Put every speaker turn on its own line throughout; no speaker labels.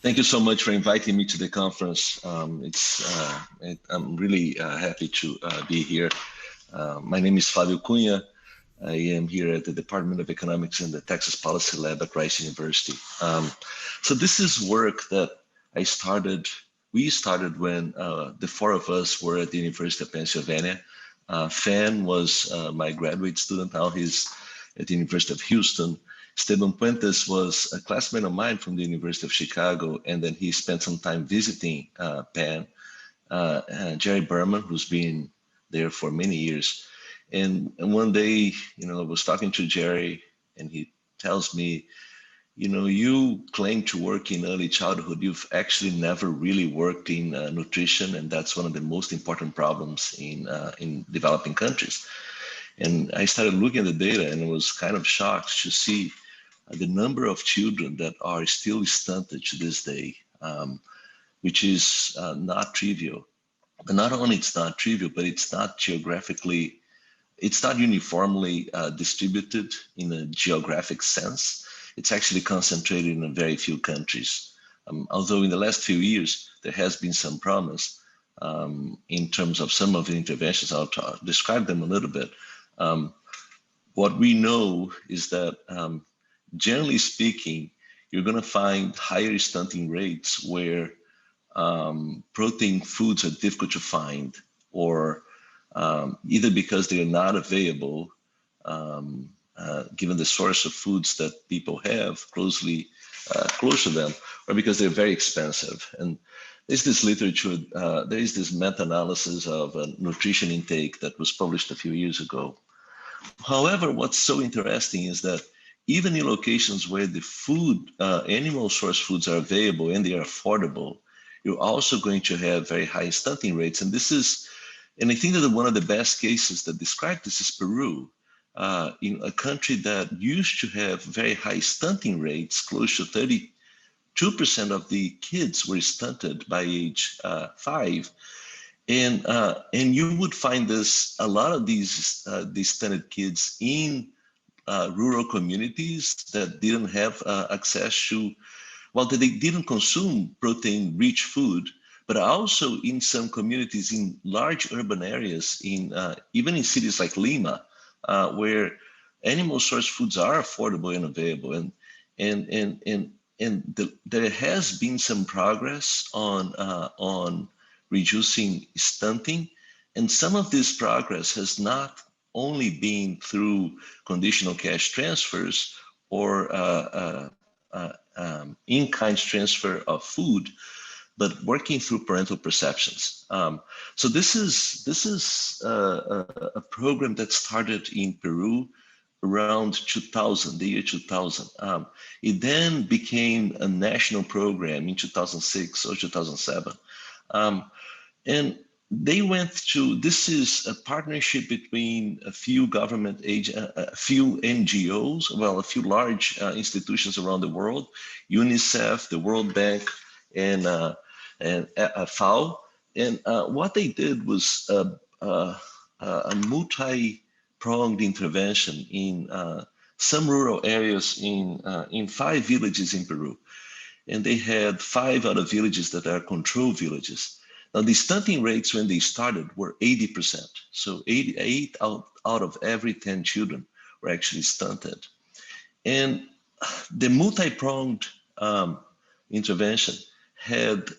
Thank you so much for inviting me to the conference. I'm really happy to be here. My name is Flavio Cunha. I am here at the Department of Economics in the Texas Policy Lab at Rice University. So this is work that we started when the four of us were at the University of Pennsylvania. Fan was my graduate student, now he's at the University of Houston. Esteban Puentes was a classmate of mine from the University of Chicago, and then he spent some time visiting Penn. Jere Behrman, who's been there for many years. And one day, I was talking to Jere, and he tells me, you claim to work in early childhood. You've actually never really worked in nutrition, and that's one of the most important problems in developing countries. And I started looking at the data, and I was kind of shocked to see the number of children that are still stunted to this day, which is not trivial. But not only it's not trivial, but it's not uniformly distributed in a geographic sense. It's actually concentrated in a very few countries. Although in the last few years, there has been some promise in terms of some of the interventions. I'll describe them a little bit. What we know is that generally speaking, you're going to find higher stunting rates where protein foods are difficult to find, or either because they are not available, given the source of foods that people have close to them, or because they're very expensive. And there's this literature, there is this meta-analysis of nutrition intake that was published a few years ago. However, what's so interesting is that even in locations where the animal source foods are available and they are affordable, you're also going to have very high stunting rates. And I think that one of the best cases that describe this is Peru, in a country that used to have very high stunting rates. Close to 32% of the kids were stunted by age 5. And you would find a lot of these stunted kids in rural communities that didn't have access to, that they didn't consume protein-rich food, but also in some communities in large urban areas, even in cities like Lima, where animal source foods are affordable and available. And there has been some progress on reducing stunting, and some of this progress has not only been through conditional cash transfers or in-kind transfer of food, but working through parental perceptions. So this is a program that started in Peru around 2000, the year 2000. It then became a national program in 2006 or 2007. And they this is a partnership between a few government a few NGOs, a few large institutions around the world, UNICEF, the World Bank, and FAO. And what they did was a multi-pronged intervention in some rural areas in 5 villages in Peru. And they had 5 other villages that are control villages. Now, the stunting rates when they started were 80%. So 8 out of every 10 children were actually stunted. And the multi-pronged intervention had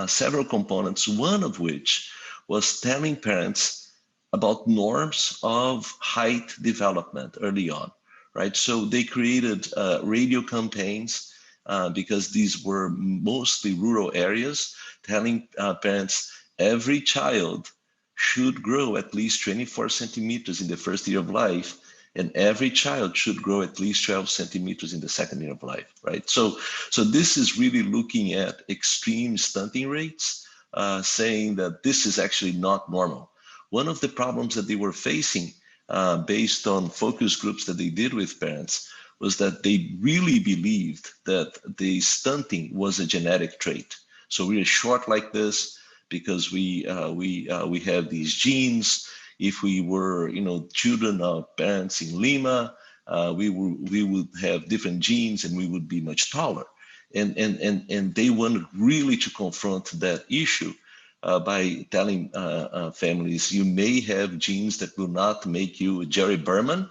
several components, one of which was telling parents about norms of height development early on, right? So they created radio campaigns because these were mostly rural areas, telling parents every child should grow at least 24 centimeters in the first year of life, and every child should grow at least 12 centimeters in the second year of life, right? So this is really looking at extreme stunting rates, saying that this is actually not normal. One of the problems that they were facing based on focus groups that they did with parents was that they really believed that the stunting was a genetic trait. So we are short like this because we have these genes. If we were, children of parents in Lima, we would have different genes and we would be much taller. And they wanted really to confront that issue by telling families, you may have genes that will not make you a Jere Behrman,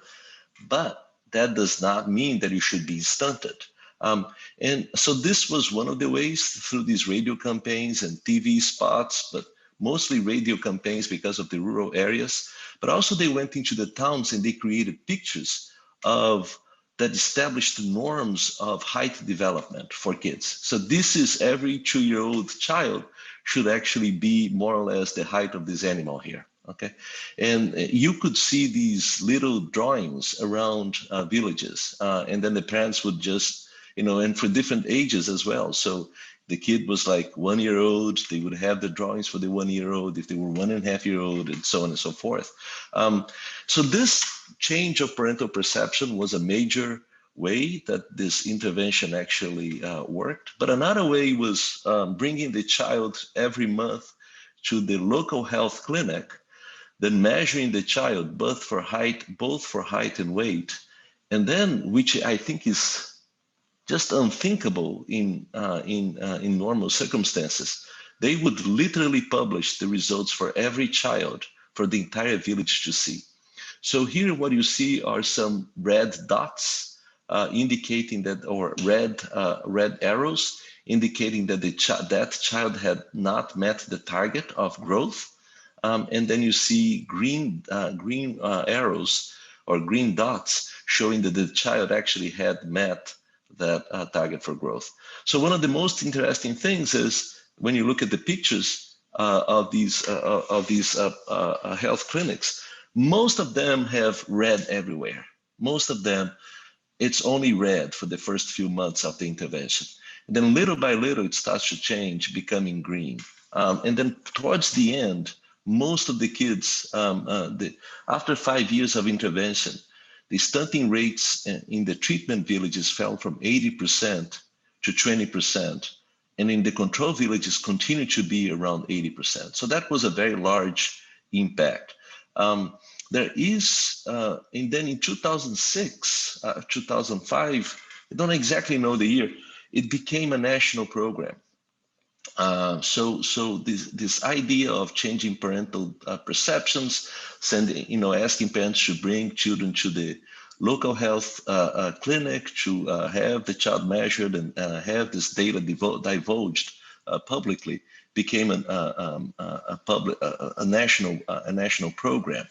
but that does not mean that you should be stunted. And so this was one of the ways through these radio campaigns and TV spots, but mostly radio campaigns because of the rural areas. But also they went into the towns and they created pictures of that established norms of height development for kids. So this is every 2-year-old child should actually be more or less the height of this animal here. Okay, and you could see these little drawings around villages, and then the parents would just, and for different ages as well. So the kid was like 1-year-old, they would have the drawings for the 1-year-old, if they were 1.5-year-old, and so on and so forth. So this change of parental perception was a major way that this intervention actually worked. But another way was bringing the child every month to the local health clinic, then measuring the child both for height and weight, and then, which I think is just unthinkable in normal circumstances, they would literally publish the results for every child for the entire village to see. So here what you see are some red dots indicating that, or red arrows indicating that that child had not met the target of growth. And then you see green arrows or green dots showing that the child actually had met that target for growth. So one of the most interesting things is when you look at the pictures of these health clinics, most of them have red everywhere. Most of them, it's only red for the first few months of the intervention. And then little by little, it starts to change, becoming green. And then towards the end, most of the kids, after 5 years of intervention, the stunting rates in the treatment villages fell from 80% to 20%. And in the control villages continue to be around 80%. So that was a very large impact. There is, and then in 2006, 2005, I don't exactly know the year, it became a national program. So this idea of changing parental perceptions, asking parents to bring children to the local health clinic to have the child measured and have this data divulged publicly, became a national program.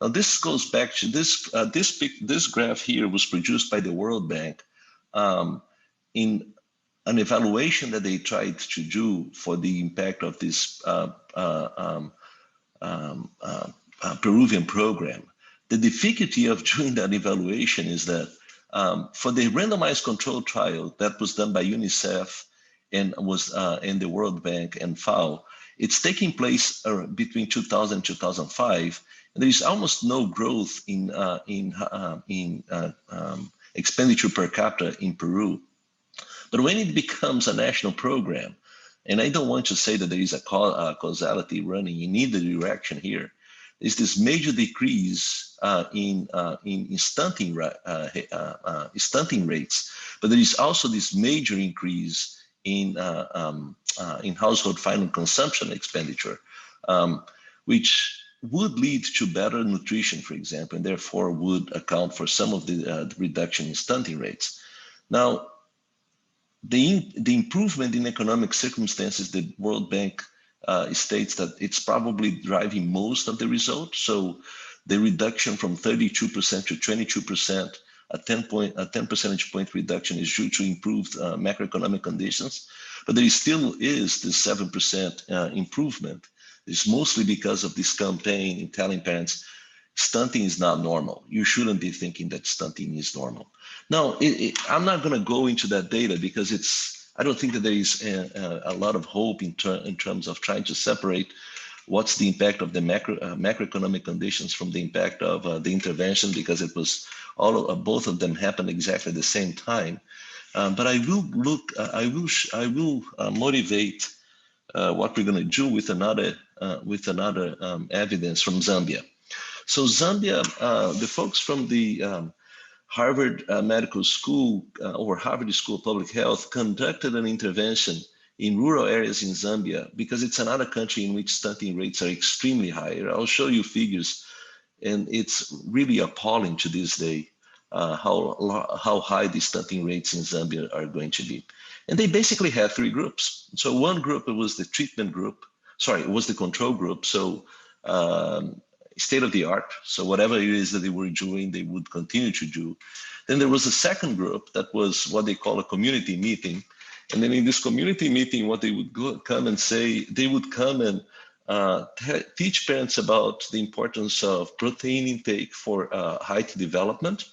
Now this goes back to this graph here was produced by the World Bank in an evaluation that they tried to do for the impact of this Peruvian program. The difficulty of doing that evaluation is that for the randomized control trial that was done by UNICEF and was in the World Bank and FAO, it's taking place between 2000 and 2005. And there is almost no growth in expenditure per capita in Peru. But when it becomes a national program, and I don't want to say that there is a causality running in either direction here, there's this major decrease in stunting rates, but there is also this major increase in household final consumption expenditure, which would lead to better nutrition, for example, and therefore would account for some of the reduction in stunting rates. Now, the improvement in economic circumstances, the World Bank states that it's probably driving most of the results. So the reduction from 32% to 22%, a 10 percentage point reduction is due to improved macroeconomic conditions, but there still is this 7% improvement. It's mostly because of this campaign in telling parents, stunting is not normal. You shouldn't be thinking that stunting is normal. Now, I'm not going to go into that data because I don't think that there is a lot of hope in terms of trying to separate what's the impact of the macroeconomic conditions from the impact of the intervention, because it was both of them happened exactly at the same time. But I will motivate what we're going to do with another evidence from Zambia. So Zambia, the folks from the Harvard Medical School or Harvard School of Public Health conducted an intervention in rural areas in Zambia, because it's another country in which stunting rates are extremely high. I'll show you figures, and it's really appalling to this day how high the stunting rates in Zambia are going to be. And they basically had three groups. So one group, it was the treatment group, sorry, it was the control group. So state of the art. So whatever it is that they were doing, they would continue to do. Then there was a second group that was what they call a community meeting. And then in this community meeting, what they would come and say, they would come and teach parents about the importance of protein intake for height development.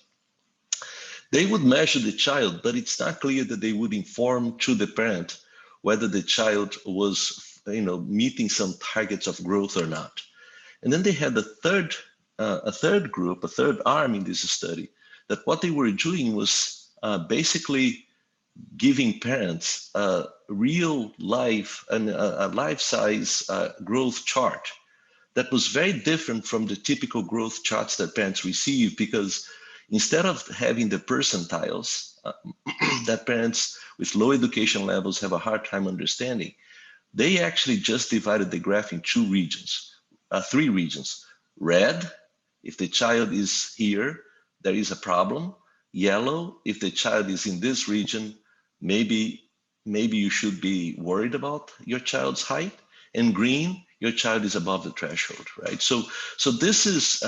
They would measure the child, but it's not clear that they would inform to the parent whether the child was, meeting some targets of growth or not. And then they had a third group, a third arm in this study, that what they were doing was basically giving parents a real life and a life-size growth chart that was very different from the typical growth charts that parents receive, because instead of having the percentiles that parents with low education levels have a hard time understanding, they actually just divided the graph in three regions. Red, if the child is here, there is a problem. Yellow, if the child is in this region, maybe you should be worried about your child's height. And green, your child is above the threshold, right? So this is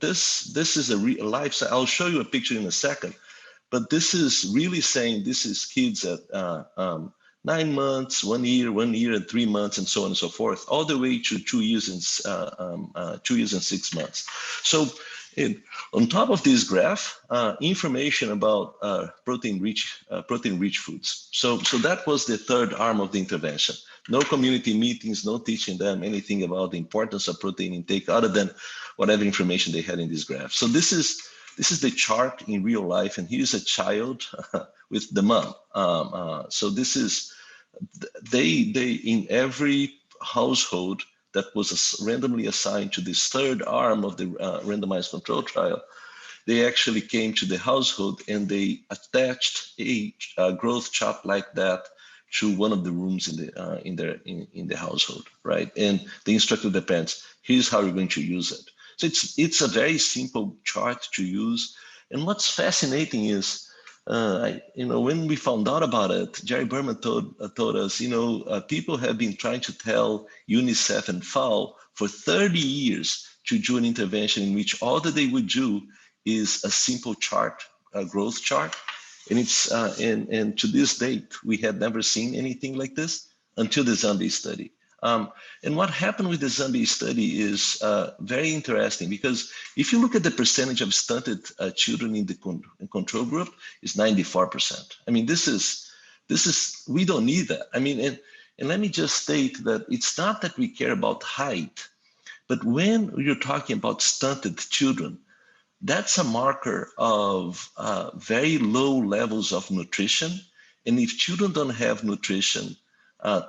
this is a real life. I'll show you a picture in a second, but this is really saying this is kids at 9 months, 1 year and 3 months, and so on and so forth, all the way to 2 years and 6 months. So on top of this graph, information about protein-rich foods. So that was the third arm of the intervention. No community meetings, no teaching them anything about the importance of protein intake other than whatever information they had in this graph. So this is the chart in real life, and here's a child with the mom. So this is they in every household that was randomly assigned to this third arm of the randomized control trial, they actually came to the household and they attached a growth chart like that to one of the rooms in the household, right? And they instructed the parents, here's how you're going to use it. So it's a very simple chart to use. And what's fascinating is, when we found out about it, Jere Behrman told us, people have been trying to tell UNICEF and FAO for 30 years to do an intervention in which all that they would do is a simple chart, a growth chart. And it's and to this date, we had never seen anything like this until the Zambia study. And what happened with the Zambia study is very interesting, because if you look at the percentage of stunted children in the control group, it's 94%. I mean, this is we don't need that. I mean, and let me just state that it's not that we care about height, but when you're talking about stunted children, that's a marker of very low levels of nutrition. And if children don't have nutrition,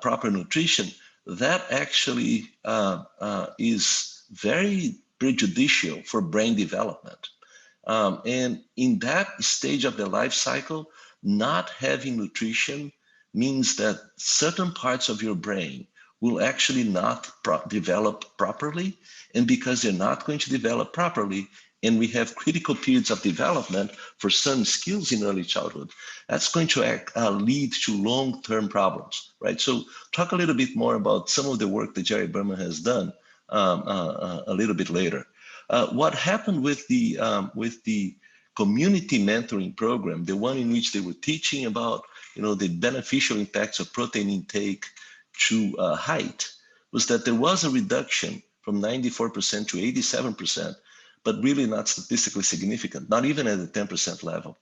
proper nutrition, that actually is very prejudicial for brain development. And in that stage of the life cycle, not having nutrition means that certain parts of your brain will actually not develop properly. And because they're not going to develop properly, and we have critical periods of development for some skills in early childhood, that's going to lead to long-term problems, right? So talk a little bit more about some of the work that Jere Behrman has done a little bit later. What happened with the community mentoring program, the one in which they were teaching about the beneficial impacts of protein intake to height, was that there was a reduction from 94% to 87%, but really not statistically significant, not even at the 10% level.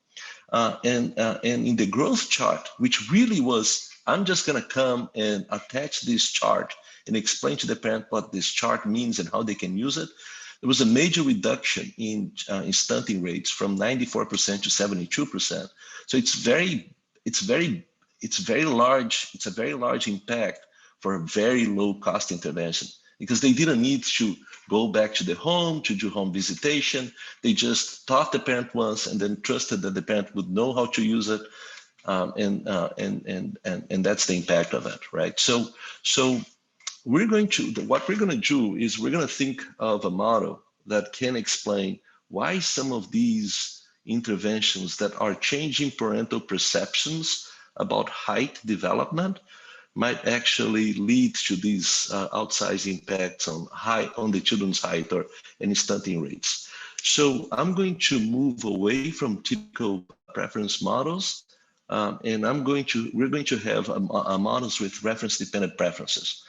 And in the growth chart, which really was, I'm just gonna come and attach this chart and explain to the parent what this chart means and how they can use it, there was a major reduction in stunting rates from 94% to 72%. So it's a very large impact for a very low cost intervention. because they didn't need to go back to the home to do home visitation. They just taught the parent once and then trusted that the parent would know how to use it. And that's the impact of it, right? So what we're going to do is we're going to think of a model that can explain why some of these interventions that are changing parental perceptions about height development might actually lead to these outsized impacts on the children's height or any stunting rates. So I'm going to move away from typical preference models, and we're going to have models with reference-dependent preferences.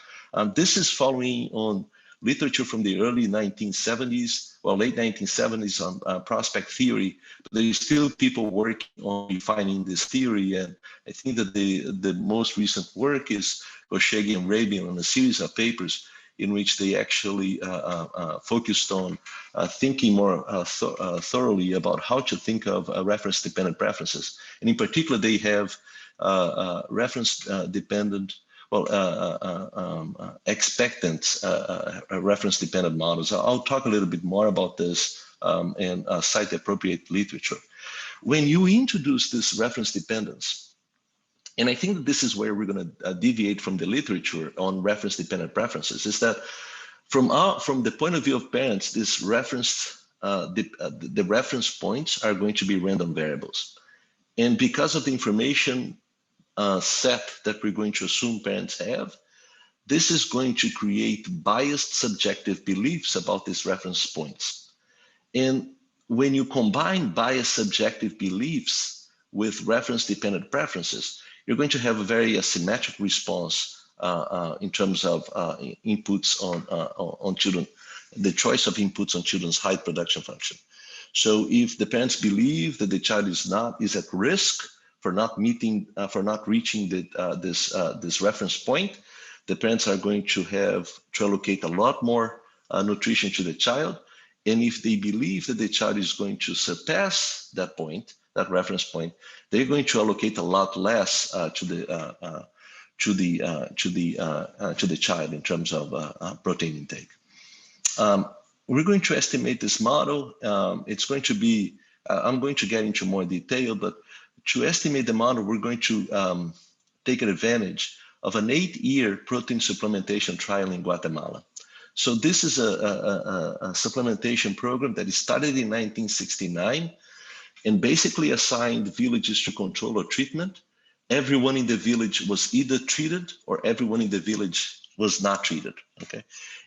This is following on literature from the early 1970s, well, late 1970s on prospect theory, but there's still people working on refining this theory. And I think that the most recent work is Goshegi and Rabin on a series of papers in which they actually focused on thinking more thoroughly about how to think of reference-dependent preferences. And in particular, they have reference-dependent, expectant reference-dependent models. I'll talk a little bit more about this and cite the appropriate literature. When you introduce this reference dependence, and I think that this is where we're going to deviate from the literature on reference-dependent preferences, is that from the point of view of parents, this reference, the reference points are going to be random variables. And because of the information set that we're going to assume parents have, this is going to create biased subjective beliefs about these reference points. And when you combine biased subjective beliefs with reference-dependent preferences, you're going to have a very asymmetric response in terms of inputs on children, the choice of inputs on children's height production function. So if the parents believe that the child is at risk for not reaching this reference point, the parents are going to have to allocate a lot more nutrition to the child. And if they believe that the child is going to surpass that point, that reference point, they're going to allocate a lot less to the child in terms of protein intake. We're going to estimate this model. It's going to be, I'm going to get into more detail, but to estimate the model, we're going to take advantage of an 8-year protein supplementation trial in Guatemala. So this is a supplementation program that started in 1969 and basically assigned villages to control or treatment. Everyone in the village was either treated or everyone in the village was not treated, okay?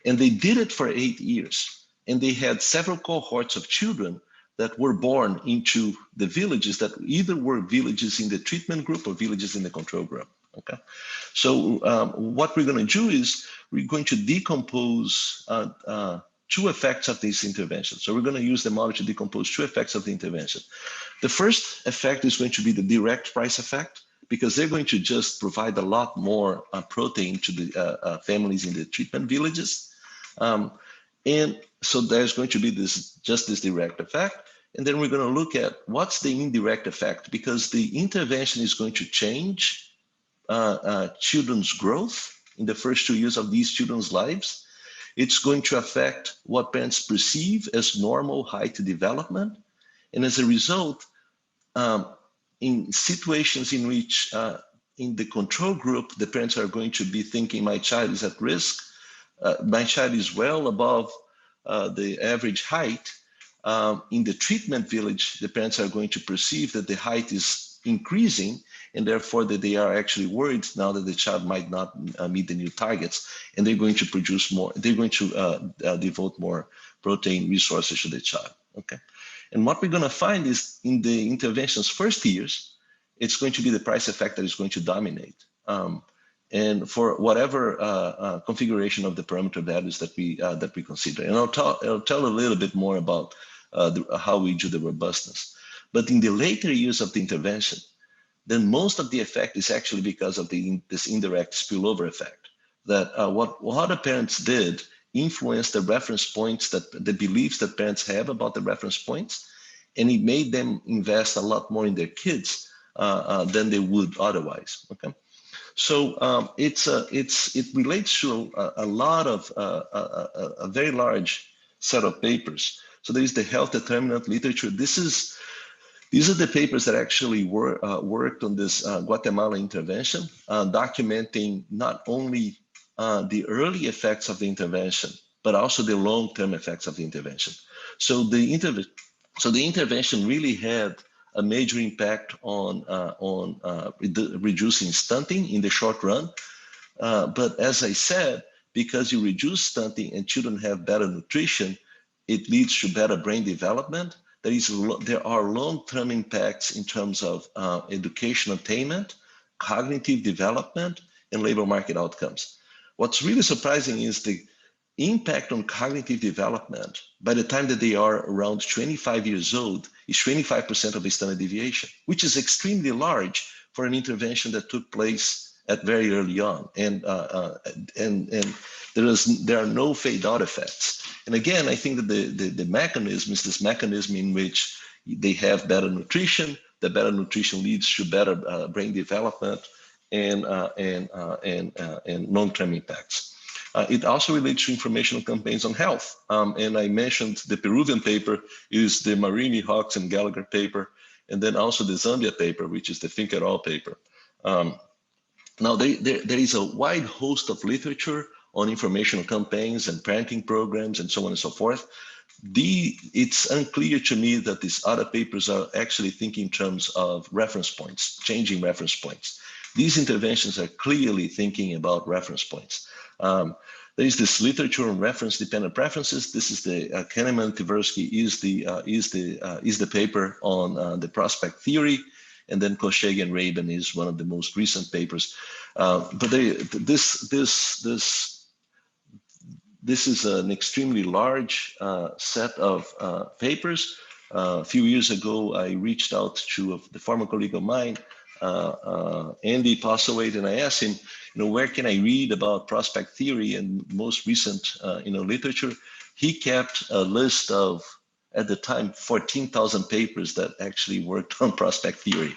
And they did it for 8 years. And they had several cohorts of children that were born into the villages that either were villages in the treatment group or villages in the control group, okay? So what we're gonna do is we're going to decompose two effects of this intervention. So we're going to use the model to decompose two effects of the intervention. The first effect is going to be the direct price effect, because they're going to just provide a lot more protein to the families in the treatment villages. And so there's going to be this direct effect. And then we're going to look at what's the indirect effect, because the intervention is going to change children's growth in the first 2 years of these children's lives. It's going to affect what parents perceive as normal height development. And as a result, in situations in which in the control group, the parents are going to be thinking my child is at risk, my child is well above the average height. In the treatment village, the parents are going to perceive that the height is increasing, and therefore that they are actually worried now that the child might not meet the new targets, and they're going to produce more, they're going to devote more protein resources to the child, okay? And what we're gonna find is in the intervention's first years, it's going to be the price effect that is going to dominate. And for whatever configuration of the parameter values that we consider. And I'll tell a little bit more about how we do the robustness. But in the later years of the intervention, then most of the effect is actually because of this indirect spillover effect, that what the parents did influenced the reference points, that the beliefs that parents have about the reference points, and it made them invest a lot more in their kids than they would otherwise, okay? So it relates to a lot of a very large set of papers. So there is the health determinant literature. These are the papers that actually worked on this Guatemala intervention, documenting not only the early effects of the intervention, but also the long-term effects of the intervention. So the intervention really had a major impact on reducing stunting in the short run. But as I said, because you reduce stunting and children have better nutrition, it leads to better brain development. There are long-term impacts in terms of education attainment, cognitive development, and labor market outcomes. What's really surprising is the impact on cognitive development by the time that they are around 25 years old is 25% of the standard deviation, which is extremely large for an intervention that took place at very early on. And there are no fade-out effects. And again, I think that the mechanism is this mechanism in which they have better nutrition. The better nutrition leads to better brain development and long-term impacts. It also relates to informational campaigns on health. And I mentioned the Peruvian paper is the Marini, Hawks, and Gallagher paper, and then also the Zambia paper, which is the Think It All paper. Now, there is a wide host of literature on informational campaigns and parenting programs and so on and so forth. It's unclear to me that these other papers are actually thinking in terms of reference points, changing reference points. These interventions are clearly thinking about reference points. There is this literature on reference-dependent preferences. This is the Kahneman Tversky is the paper on the prospect theory, and then Koshegi and Rabin is one of the most recent papers. But this is an extremely large set of papers. A few years ago, I reached out to the former colleague of mine, Andy Postlethwaite, and I asked him, where can I read about prospect theory and most recent, literature? He kept a list of, at the time, 14,000 papers that actually worked on prospect theory.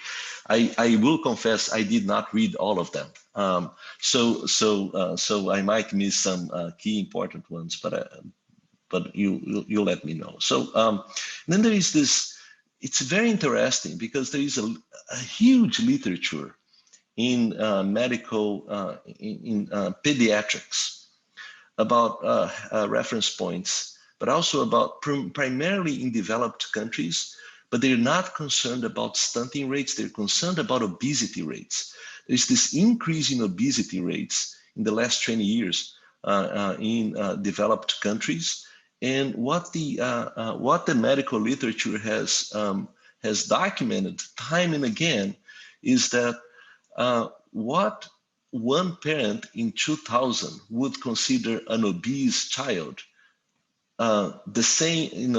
I will confess I did not read all of them. So I might miss some key important ones, but you let me know. So then there is this. It's very interesting because there is a huge literature in medical, in pediatrics about reference points, but also about primarily in developed countries, but they're not concerned about stunting rates, they're concerned about obesity rates. There's this increase in obesity rates in the last 20 years in developed countries. And what the medical literature has documented time and again is that what one parent in 2000 would consider an obese child, the same, an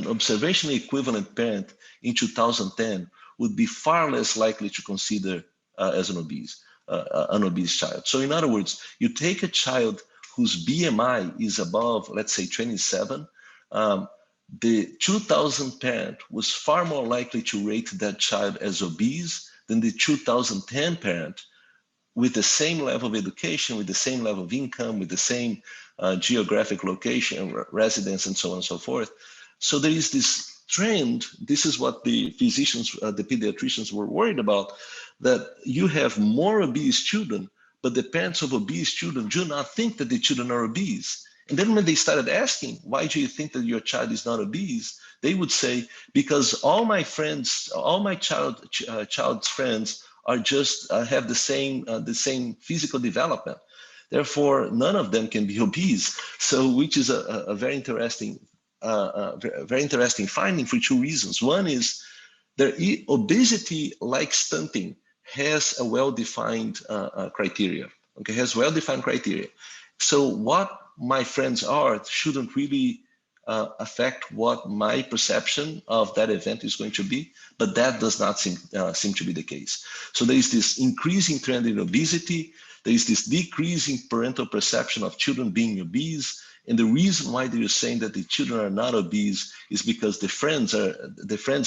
observationally equivalent parent in 2010 would be far less likely to consider as an obese child. So in other words, you take a child whose BMI is above, let's say, 27, the 2000 parent was far more likely to rate that child as obese than the 2010 parent with the same level of education, with the same level of income, with the same geographic location, residence, and so on and so forth. So there is this trend. This is what the physicians, the pediatricians were worried about, that you have more obese children, but the parents of obese children do not think that the children are obese. And then when they started asking, why do you think that your child is not obese? They would say, because all my friends, all my child's friends are just have the same physical development. Therefore, none of them can be obese. So, which is a very interesting finding for two reasons. One is that obesity, like stunting, has a well-defined criteria. Okay, has well-defined criteria. So what my friends are shouldn't really affect what my perception of that event is going to be, but that does not seem to be the case. So there is this increasing trend in obesity. There is this decreasing parental perception of children being obese, And the reason why they're saying that the children are not obese is because the friends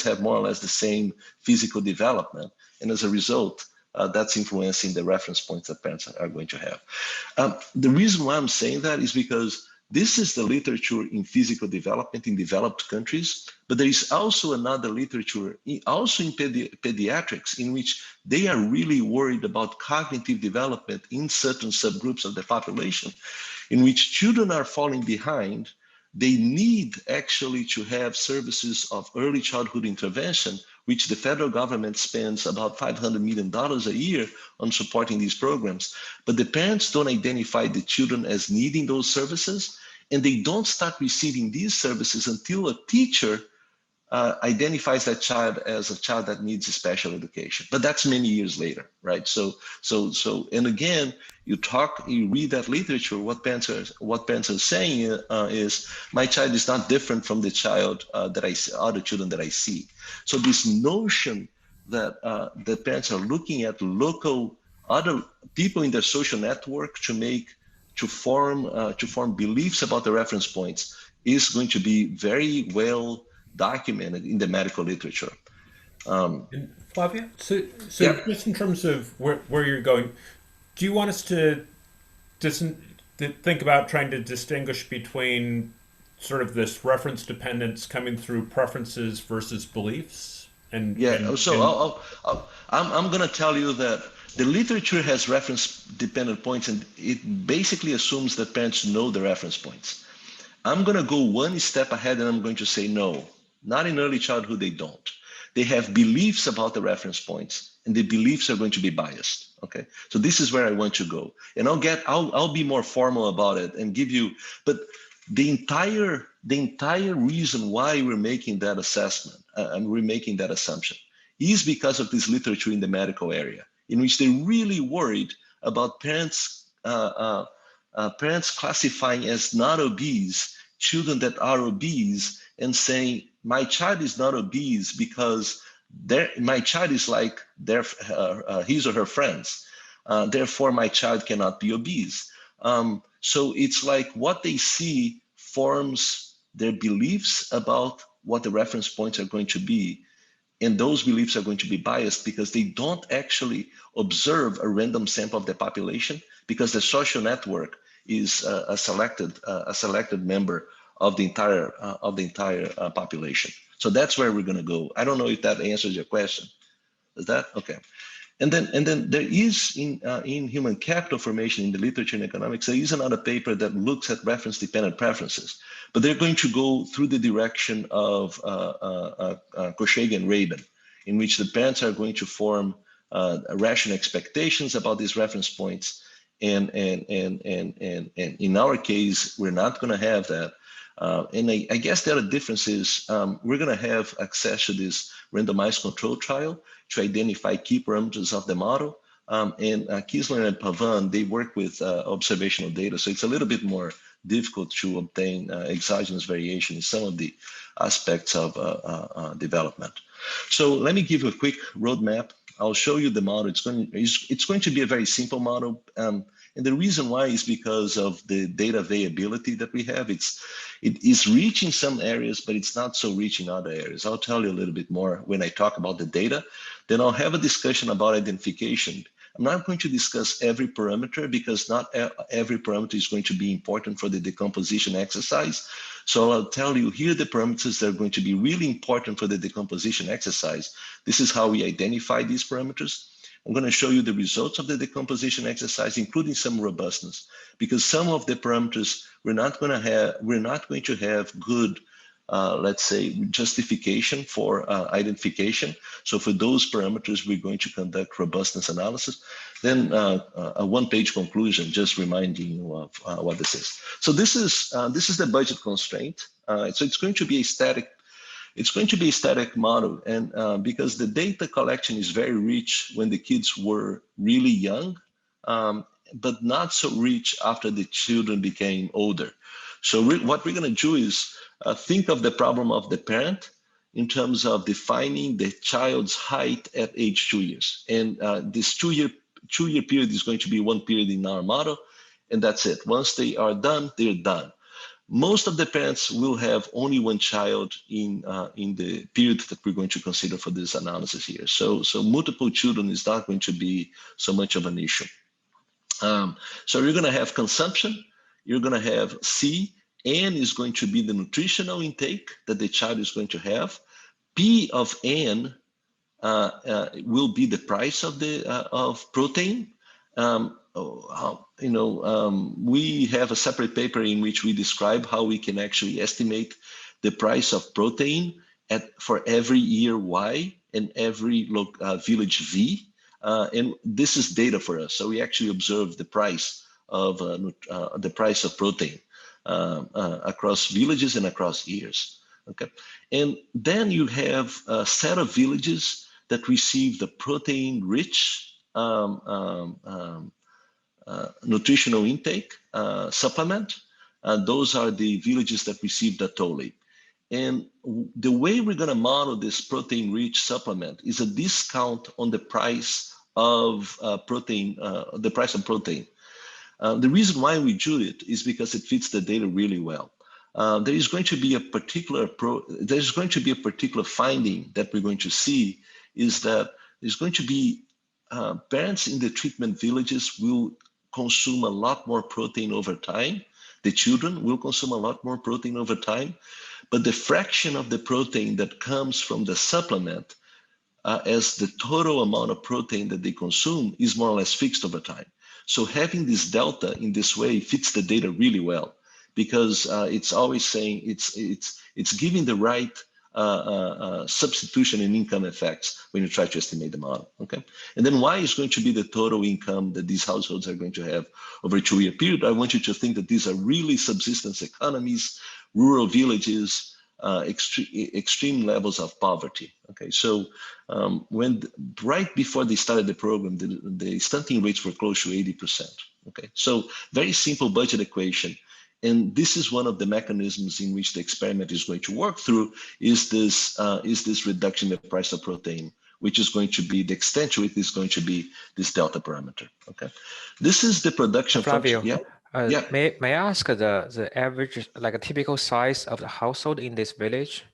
have more or less the same physical development. And as a result, that's influencing the reference points that parents are going to have. The reason why I'm saying that is because this is the literature in physical development in developed countries, but there is also another literature, also in pediatrics, in which they are really worried about cognitive development in certain subgroups of the population, in which children are falling behind. They need actually to have services of early childhood intervention, which the federal government spends about $500 million a year on supporting these programs. But the parents don't identify the children as needing those services, and they don't start receiving these services until a teacher identifies that child as a child that needs special education. But that's many years later, right? So, and again, you read that literature. What parents are saying is, my child is not different from the child that I see, other children that I see. So this notion that the parents are looking at local other people in their social network to form beliefs about the reference points is going to be very well documented in the medical literature.
Flavio, so
Yeah.
just in terms of where you're going, do you want us to think about trying to distinguish between sort of this reference dependence coming through preferences versus beliefs?
Yeah. So I'm going to tell you that the literature has reference dependent points, and it basically assumes that parents know the reference points. I'm going to go one step ahead, and I'm going to say no, not in early childhood. They don't. They have beliefs about the reference points, and the beliefs are going to be biased. Okay. So this is where I want to go, and I'll be more formal about it and give you, but the entire reason why we're making that assessment and we're making that assumption is because of this literature in the medical area, in which they're really worried about parents classifying as not obese children that are obese and saying, my child is not obese because my child is like his or her friends. Therefore, my child cannot be obese. So it's like what they see forms their beliefs about what the reference points are going to be. And those beliefs are going to be biased because they don't actually observe a random sample of the population, because the social network is a selected member of the entire population. So that's where we're going to go. I don't know if that answers your question. Is that okay? And then there is in human capital formation in the literature in economics, there is another paper that looks at reference dependent preferences, but they're going to go through the direction of Koshage and Rabin, in which the parents are going to form rational expectations about these reference points. And in our case, we're not going to have that. And I guess the other difference is we're going to have access to this randomized control trial to identify key parameters of the model. And Kisler and Pavan, they work with observational data, so it's a little bit more difficult to obtain exogenous variation in some of the aspects of development. So let me give you a quick roadmap. I'll show you the model. It's going to be a very simple model. And the reason why is because of the data availability that we have. It is rich in some areas, but it's not so rich in other areas. I'll tell you a little bit more when I talk about the data. Then I'll have a discussion about identification. I'm not going to discuss every parameter because not every parameter is going to be important for the decomposition exercise. So I'll tell you here the parameters that are going to be really important for the decomposition exercise. This is how we identify these parameters. I'm going to show you the results of the decomposition exercise, including some robustness, because some of the parameters we're not going to have good, let's say, justification for identification. So for those parameters, we're going to conduct robustness analysis. Then a one-page conclusion, just reminding you of what this is. So this is the budget constraint. So it's going to be a static. It's going to be a static model, and because the data collection is very rich when the kids were really young, but not so rich after the children became older. So what we're going to do is think of the problem of the parent in terms of defining the child's height at age 2 years. And this two-year period is going to be one period in our model, and that's it. Once they are done, they're done. most of the parents will have only one child in the period that we're going to consider for this analysis here. So multiple children is not going to be so much of an issue. So you're going to have consumption, you're going to have C, N is going to be the nutritional intake that the child is going to have. P of N will be the price of the of protein. We have a separate paper in which we describe how we can actually estimate the price of protein for every year Y and every village V. And this is data for us. So we actually observe the price of protein across villages and across years. Okay, and then you have a set of villages that receive the protein-rich nutritional intake supplement. Those are the villages that receive the tole. And the way we're going to model this protein-rich supplement is a discount on the price of protein, the price of protein. The reason why we do it is because it fits the data really well. There is going to be a particular finding that we're going to see is that there's going to be parents in the treatment villages will consume a lot more protein over time. The children will consume a lot more protein over time, but the fraction of the protein that comes from the supplement as the total amount of protein that they consume is more or less fixed over time. So having this delta in this way fits the data really well, because it's always saying it's giving the right substitution in income effects when you try to estimate the model. Okay, and then Y is going to be the total income that these households are going to have over a 2-year period. I want you to think that these are really subsistence economies, rural villages, extreme levels of poverty. Okay, so right before they started the program, the stunting rates were close to 80%. Okay, so very simple budget equation. And this is one of the mechanisms in which the experiment is going to work through is this reduction in the price of protein, which is going to be the extent to it is going to be this delta parameter. Okay, this is the production
Flavio,
function.
Yeah. May I ask the average, like a typical size of the household in this village?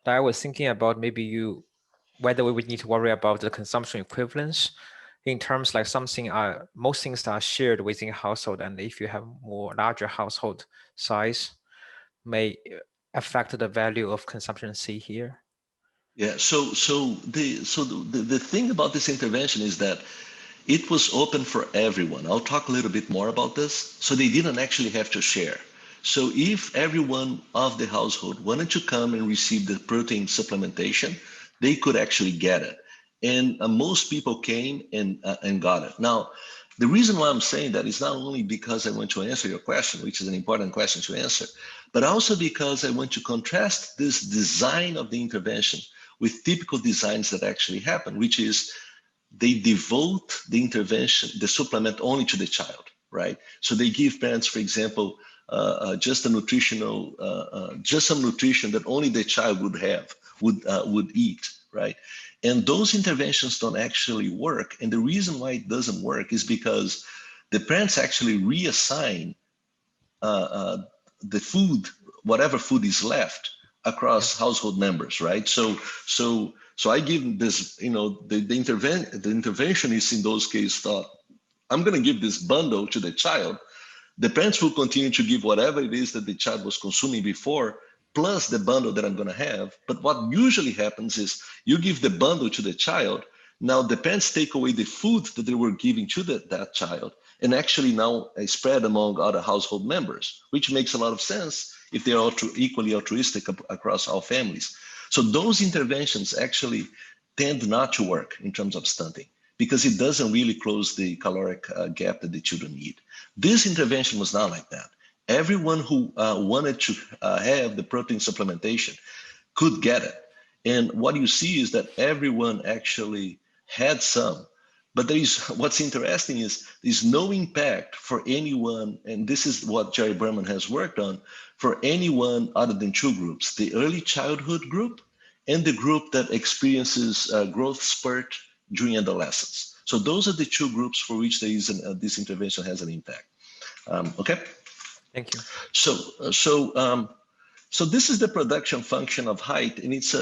I was thinking about maybe whether we would need to worry about the consumption equivalence in terms like most things are shared within a household, and if you have more larger household size, may affect the value of consumption C here.
Yeah. So the thing about this intervention is that it was open for everyone. I'll talk a little bit more about this. So they didn't actually have to share. So if everyone of the household wanted to come and receive the protein supplementation, they could actually get it. And most people came and got it. Now, the reason why I'm saying that is not only because I want to answer your question, which is an important question to answer, but also because I want to contrast this design of the intervention with typical designs that actually happen, which is they devote the intervention, the supplement only to the child, right? So they give parents, for example, just some nutrition that only the child would eat, right? And those interventions don't actually work. And the reason why it doesn't work is because the parents actually reassign the food, whatever food is left, across household members, right? So I give this, the interventionist in those cases thought, I'm going to give this bundle to the child. The parents will continue to give whatever it is that the child was consuming before, plus the bundle that I'm going to have. But what usually happens is you give the bundle to the child. Now the parents take away the food that they were giving to that child and actually now spread among other household members, which makes a lot of sense if they are equally altruistic across all families. So those interventions actually tend not to work in terms of stunting because it doesn't really close the caloric gap that the children need. This intervention was not like that. Everyone who wanted to have the protein supplementation could get it. And what you see is that everyone actually had some. But what's interesting is there's no impact for anyone, and this is what Jere Behrman has worked on, for anyone other than two groups, the early childhood group and the group that experiences growth spurt during adolescence. So those are the two groups for which this intervention has an impact. Okay.
Thank you.
So this is the production function of height, and it's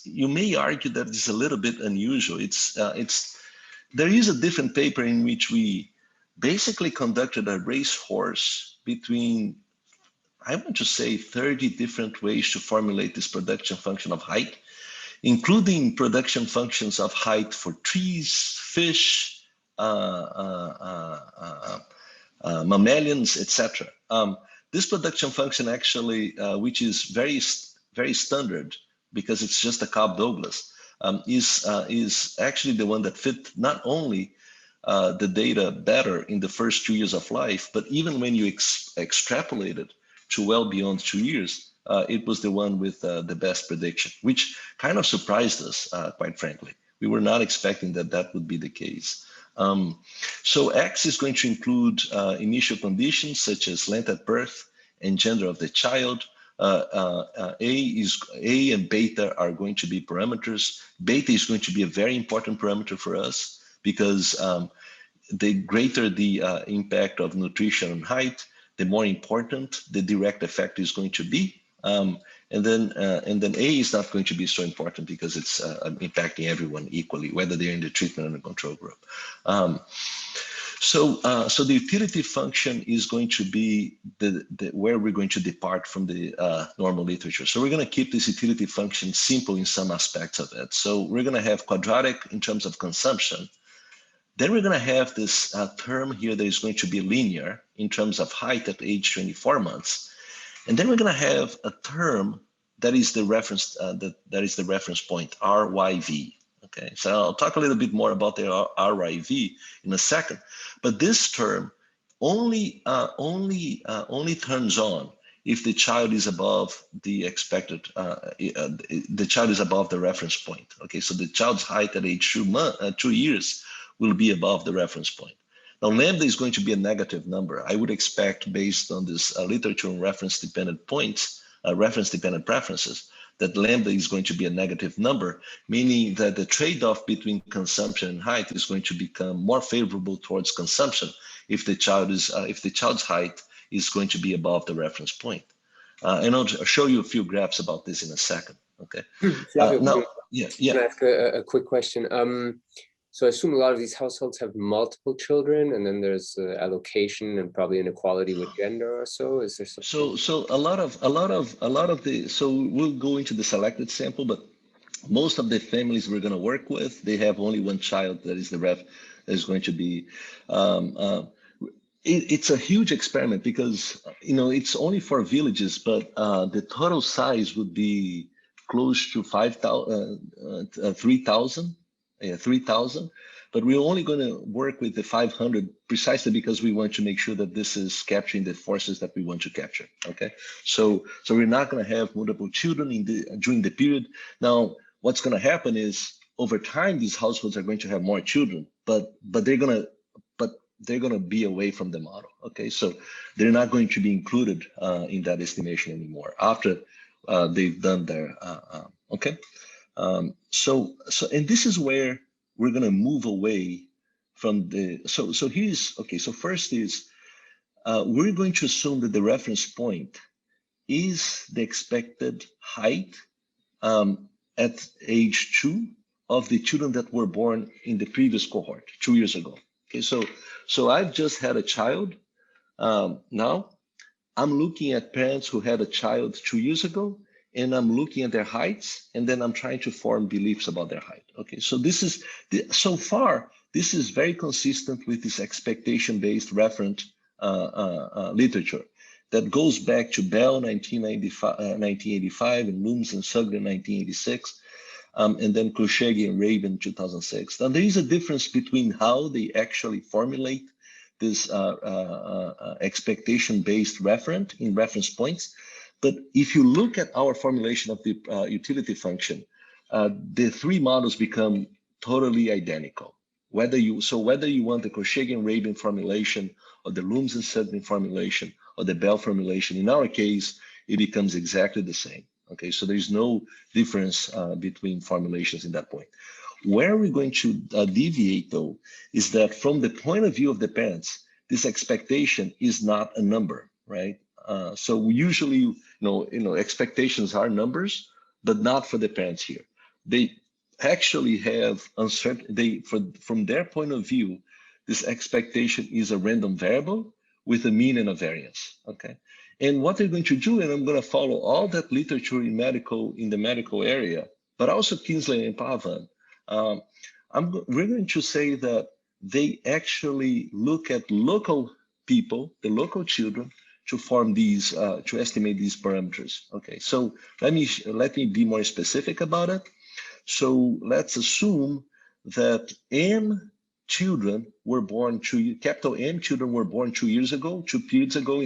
you may argue that it's a little bit unusual. There is a different paper in which we basically conducted a racehorse between, I want to say, 30 different ways to formulate this production function of height, including production functions of height for trees, fish, mammalians, etc. This production function actually, which is very standard because it's just a Cobb-Douglas, is actually the one that fit not only the data better in the first 2 years of life, but even when you extrapolate it to well beyond 2 years, it was the one with the best prediction, which kind of surprised us, quite frankly. We were not expecting that would be the case. So X is going to include initial conditions such as length at birth and gender of the child. A and beta are going to be parameters. Beta is going to be a very important parameter for us because the greater the impact of nutrition on height, the more important the direct effect is going to be. And then A is not going to be so important because it's impacting everyone equally, whether they're in the treatment or the control group. So the utility function is going to be where we're going to depart from the normal literature. So we're going to keep this utility function simple in some aspects of it. So we're going to have quadratic in terms of consumption. Then we're going to have this term here that is going to be linear in terms of height at age 24 months. And then we're going to have a term that is the reference that is the reference point, RYV. Okay, so I'll talk a little bit more about the RYV in a second. But this term only turns on if the child is above the expected. The child is above the reference point. Okay, so the child's height at age 2 years will be above the reference point. Now, lambda is going to be a negative number. I would expect, based on this literature on reference-dependent points, reference-dependent preferences, that lambda is going to be a negative number, meaning that the trade-off between consumption and height is going to become more favorable towards consumption if the child's height is going to be above the reference point. And I'll show you a few graphs about this in a second. Okay.
Flavio,
yeah.
Can I ask a quick question? So I assume a lot of these households have multiple children, and then there's allocation and probably inequality with gender or so. Is there something?
So a lot of the, so we'll go into the selected sample, but most of the families we're going to work with, they have only one child that is that is going to be. It's a huge experiment because it's only for villages, but the total size would be close to 3,000. Yeah, 3,000, but we're only going to work with the 500 precisely because we want to make sure that this is capturing the forces that we want to capture. Okay, so we're not going to have multiple children during the period. Now, what's going to happen is over time these households are going to have more children, but they're going to be away from the model. Okay, so they're not going to be included in that estimation anymore after they've done their okay. So and this is where we're going to move away from the, so here's, okay, so first is, we're going to assume that the reference point is the expected height at age 2 of the children that were born in the previous cohort 2 years ago. Okay, so I've just had a child. Now I'm looking at parents who had a child 2 years ago, and I'm looking at their heights, and then I'm trying to form beliefs about their height. Okay, so this is, so far, this is very consistent with this expectation-based referent literature that goes back to Bell 1985 and Looms and Zigler 1986, and then Khrushchev and Rabin 2006. Now there is a difference between how they actually formulate this expectation-based referent in reference points. But if you look at our formulation of the utility function, the three models become totally identical. Whether you want the Khrushchev and Rabin formulation, or the Looms and Zigler formulation, or the Bell formulation, in our case, it becomes exactly the same. Okay, so there's no difference between formulations in that point. Where we're going to deviate, though, is that from the point of view of the parents, this expectation is not a number, right? So usually, expectations are numbers, but not for the parents here. They actually have uncertainty. From their point of view, this expectation is a random variable with a mean and a variance, okay? And what they're going to do, and I'm going to follow all that literature in the medical area, but also Kinsley and Pavan, we're going to say that they actually look at local people, the local children, to form these, to estimate these parameters. Okay, so let me be more specific about it. So let's assume that M children were born capital M children were born 2 years ago, 2 periods ago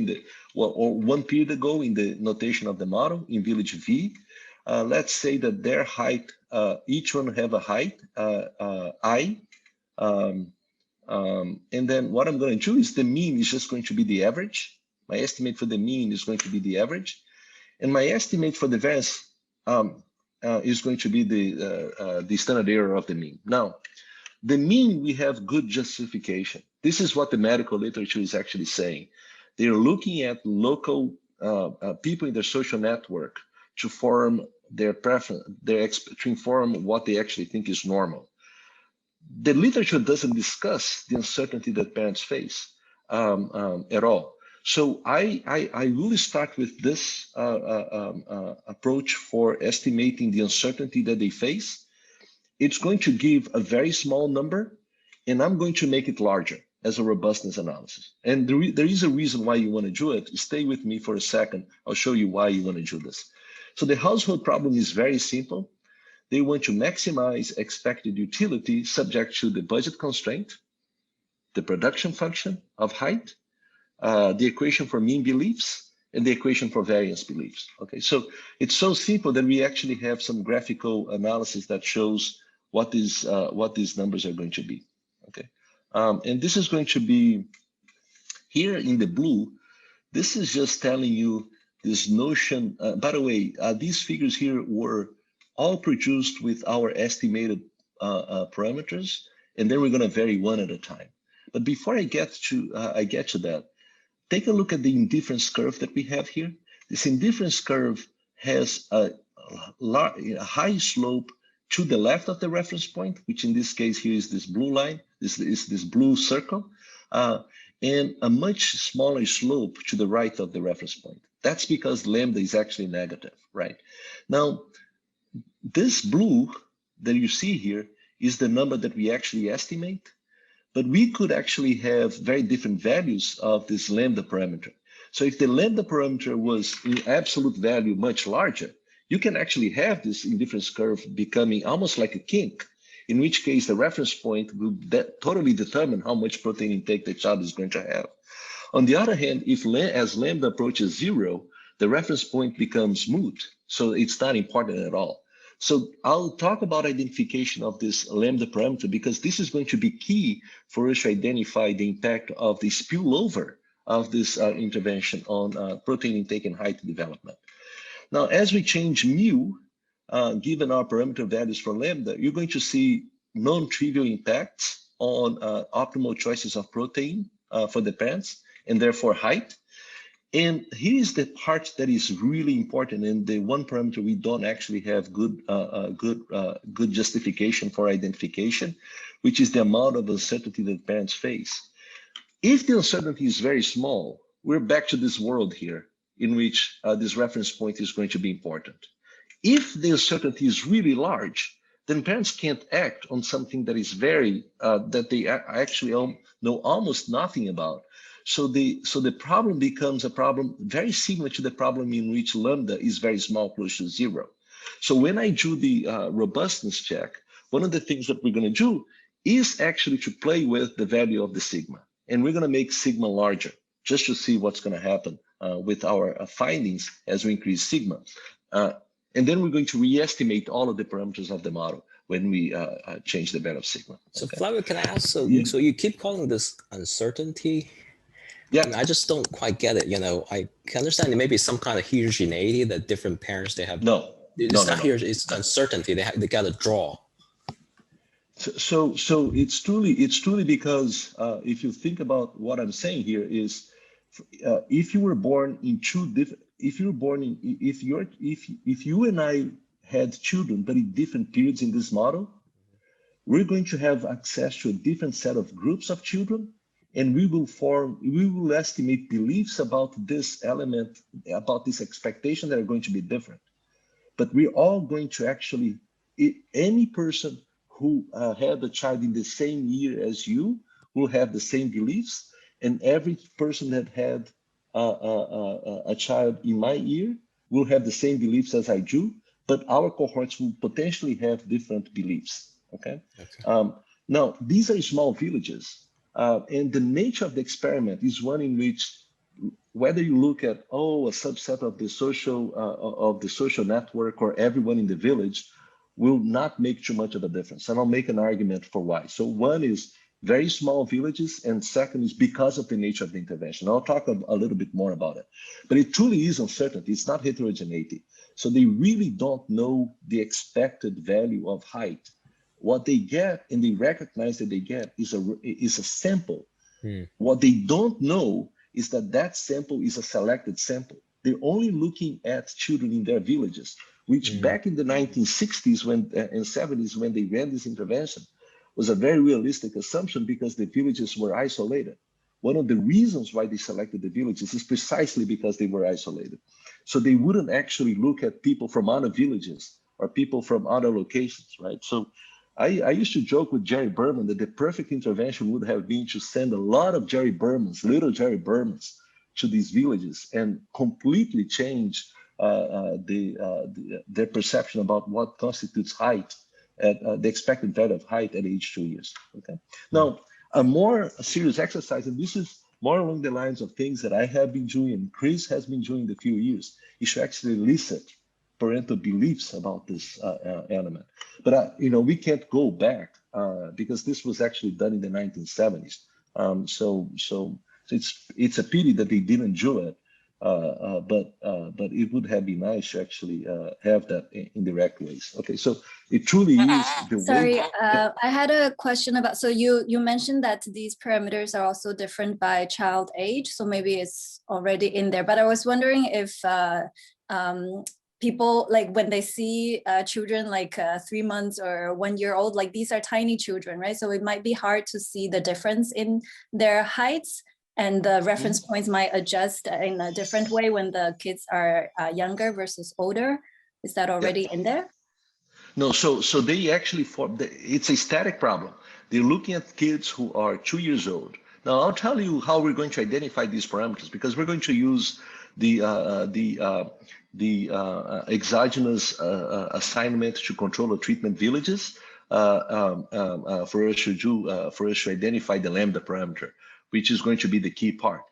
or 1 period ago in the notation of the model in village V. Let's say that their height, each one have a height, I. And then what I'm going to do is the mean is just going to be the average. My estimate for the mean is going to be the average. And my estimate for the variance is going to be the standard error of the mean. Now, the mean, we have good justification. This is what the medical literature is actually saying. They're looking at local people in their social network to form their preference, to inform what they actually think is normal. The literature doesn't discuss the uncertainty that parents face at all. So I really start with this approach for estimating the uncertainty that they face. It's going to give a very small number, and I'm going to make it larger as a robustness analysis. And there is a reason why you want to do it. Stay with me for a second. I'll show you why you want to do this. So the household problem is very simple. They want to maximize expected utility subject to the budget constraint, the production function of height, the equation for mean beliefs, and the equation for variance beliefs. Okay, so it's so simple that we actually have some graphical analysis that shows what these numbers are going to be. Okay, and this is going to be here in the blue. This is just telling you this notion. By the way, these figures here were all produced with our estimated parameters, and then we're going to vary one at a time. But before I get to that, take a look at the indifference curve that we have here. This indifference curve has a high slope to the left of the reference point, which in this case here is this blue line, this is this blue circle, and a much smaller slope to the right of the reference point. That's because lambda is actually negative, right? Now, this blue that you see here is the number that we actually estimate, but we could actually have very different values of this lambda parameter. So if the lambda parameter was in absolute value much larger, you can actually have this indifference curve becoming almost like a kink, in which case the reference point will totally determine how much protein intake the child is going to have. On the other hand, as lambda approaches 0, the reference point becomes moot, so it's not important at all. So I'll talk about identification of this lambda parameter because this is going to be key for us to identify the impact of the spillover of this intervention on protein intake and height development. Now, as we change mu, given our parameter values for lambda, you're going to see non-trivial impacts on optimal choices of protein for the parents and therefore height. And here's the part that is really important, and the one parameter we don't actually have good justification for identification, which is the amount of uncertainty that parents face. If the uncertainty is very small, we're back to this world here in which this reference point is going to be important. If the uncertainty is really large, then parents can't act on something that is that they actually know almost nothing about. So the problem becomes a problem very similar to the problem in which lambda is very small, close to 0. So when I do the robustness check, one of the things that we're going to do is actually to play with the value of the sigma. And we're going to make sigma larger just to see what's going to happen with our findings as we increase sigma. And then we're going to re-estimate all of the parameters of the model when we change the value of sigma.
So
okay.
Flavio, can I ask, so you keep calling this uncertainty?
Yeah.
I mean, I just don't quite get it. I can understand it maybe some kind of heterogeneity that different parents, they have.
No.
It's not here, it's uncertainty. They got to draw.
So it's truly because if you think about what I'm saying here is, if you were born in two different, if you were born in, if you and I had children, but in different periods in this model, we're going to have access to a different set of groups of children, and we will estimate beliefs about this element, about this expectation that are going to be different. But we're all going to actually, any person who had a child in the same year as you will have the same beliefs, and every person that had a child in my year will have the same beliefs as I do, but our cohorts will potentially have different beliefs, okay? Now, these are small villages, and the nature of the experiment is one in which, whether you look at, a subset of the social network or everyone in the village, will not make too much of a difference. And I'll make an argument for why. So one is very small villages, and second is because of the nature of the intervention. I'll talk a little bit more about it, but it truly is uncertainty. It's not heterogeneity. So they really don't know the expected value of height. What they get, and they recognize that they get, is a sample. What they don't know is that sample is a selected sample. They're only looking at children in their villages, which back in the 1960s and 70s, when they ran this intervention, was a very realistic assumption because the villages were isolated. One of the reasons why they selected the villages is precisely because they were isolated. So they wouldn't actually look at people from other villages or people from other locations, right? So I used to joke with Jere Behrman that the perfect intervention would have been to send a lot of Jere Behrmans, little Jere Behrmans, to these villages and completely change their perception about what constitutes height, at the expected value of height at age 2 years. Okay. Now, a more serious exercise, and this is more along the lines of things that I have been doing and Chris has been doing the few years, is to actually elicit parental beliefs about this element. But we can't go back because this was actually done in the 1970s. So it's a pity that they didn't do it. But it would have been nice to actually have that in direct ways. Okay, so it truly is the
Sorry,
way.
I had a question about, so you mentioned that these parameters are also different by child age, so maybe it's already in there, but I was wondering if people, like when they see children like 3 months or 1 year old, like these are tiny children, right? So it might be hard to see the difference in their heights, and the reference points might adjust in a different way when the kids are younger versus older. Is that already in there?
No, so they actually it's a static problem. They're looking at kids who are 2 years old. Now I'll tell you how we're going to identify these parameters, because we're going to use the exogenous assignment to control the treatment villages for us to identify the lambda parameter, which is going to be the key part.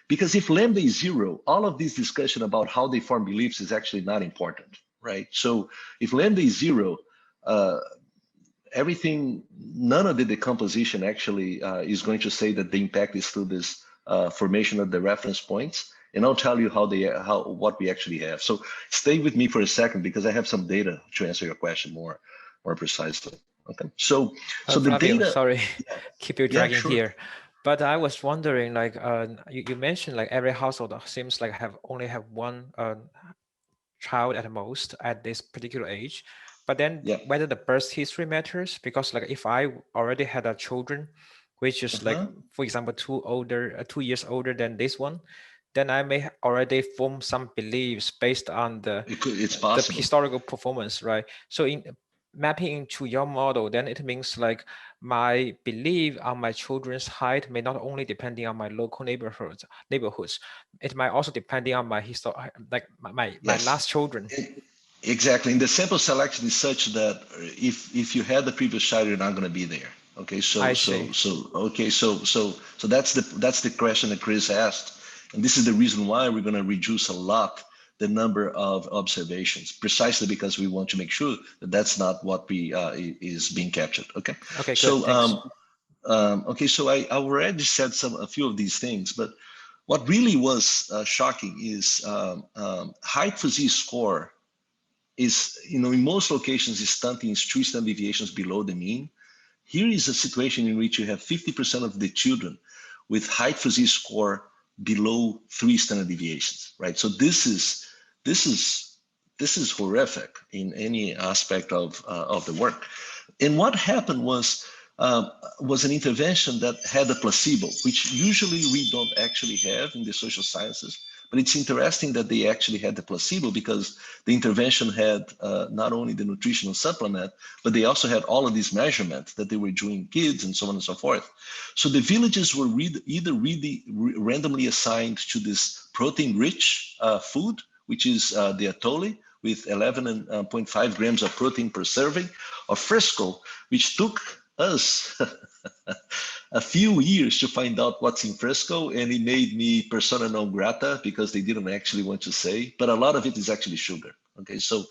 Because if lambda is 0, all of this discussion about how they form beliefs is actually not important, right? So if lambda is 0, none of the decomposition actually is going to say that the impact is through this formation of the reference points. And I'll tell you what we actually have. So stay with me for a second, because I have some data to answer your question more precisely. Okay. So the
Flavio,
data.
sorry, keep you dragging
sure.
here. But I was wondering, like you mentioned, like every household seems like only have one child at most at this particular age. But then whether the birth history matters, because like if I already had a children, which is like, for example, 2 years older than this one, then I may already form some beliefs based on the historical performance, right? So in mapping into your model, then it means like my belief on my children's height may not only depending on my local neighborhoods, it might also depending on my my last children.
Exactly, and the sample selection is such that if you had the previous child, you're not going to be there. Okay, so that's the question that Chris asked, and this is the reason why we're going to reduce a lot the number of observations, precisely because we want to make sure that that's not what is being captured. Okay.
Okay.
So
good,
so I already said a few of these things, but what really was shocking is height physique score is, in most locations, is stunting is 3 standard deviations below the mean. here is a situation in which you have 50% of the children with height physique score below 3 standard deviations, right? So this is horrific in any aspect of the work. And what happened was an intervention that had a placebo, which usually we don't actually have in the social sciences. But it's interesting that they actually had the placebo because the intervention had not only the nutritional supplement, but they also had all of these measurements that they were doing kids and so on and so forth. So the villages were either really randomly assigned to this protein-rich food, which is the atole, with 11.5 grams of protein per serving, or fresco, which took us a few years to find out what's in fresco, and it made me persona non grata because they didn't actually want to say, but a lot of it is actually sugar. Okay, so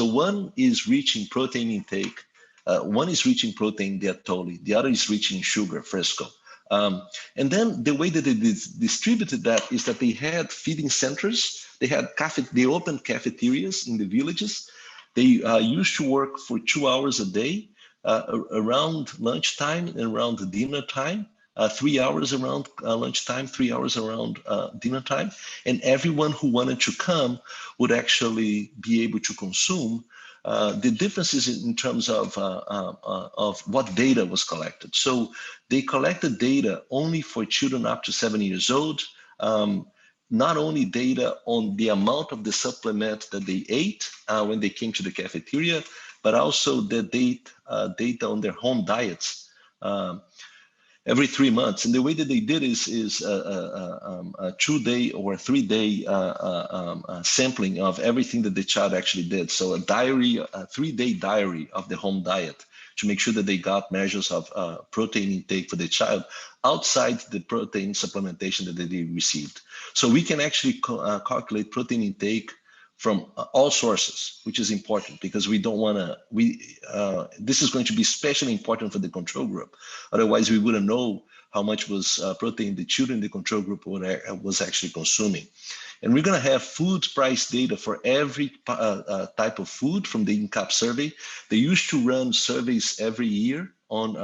one is reaching protein intake, one is reaching protein, the atole, the other is reaching sugar, fresco. And then the way that they distributed that is that they had feeding centers, they opened cafeterias in the villages. They used to work for 2 hours a day, around lunchtime and around dinner time, 3 hours around lunchtime, 3 hours around dinner time. And everyone who wanted to come would actually be able to consume. The difference is in terms of what data was collected. So they collected data only for children up to 7 years old, not only data on the amount of the supplement that they ate when they came to the cafeteria, but also the data on their home diets every 3 months. And the way that they did is a 2-day or 3-day sampling of everything that the child actually did. So a 3-day diary of the home diet to make sure that they got measures of protein intake for the child outside the protein supplementation that they received. So we can actually calculate protein intake from all sources, which is important because we don't want to, this is going to be especially important for the control group. Otherwise, we wouldn't know how much was protein the children in the control group was actually consuming. And we're going to have food price data for every type of food from the INCAP survey. They used to run surveys every year on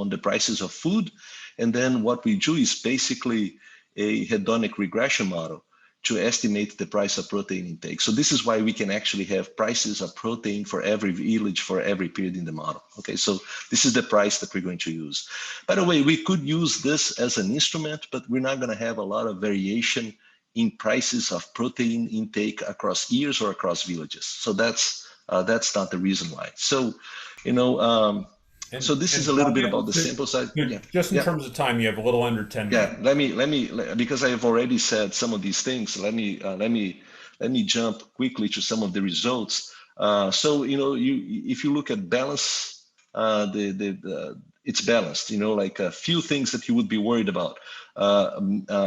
the prices of food. And then what we do is basically a hedonic regression model to estimate the price of protein intake. So this is why we can actually have prices of protein for every village for every period in the model. Okay, so this is the price that we're going to use. By the way, we could use this as an instrument, but we're not going to have a lot of variation in prices of protein intake across years or across villages. So that's not the reason why. So, so this is a little bit about the sample size. Yeah.
Just in terms of time, you have a little under 10 minutes.
Yeah, let me, because I have already said some of these things. Let me jump quickly to some of the results. So if you look at balance, it's balanced. Like a few things that you would be worried about.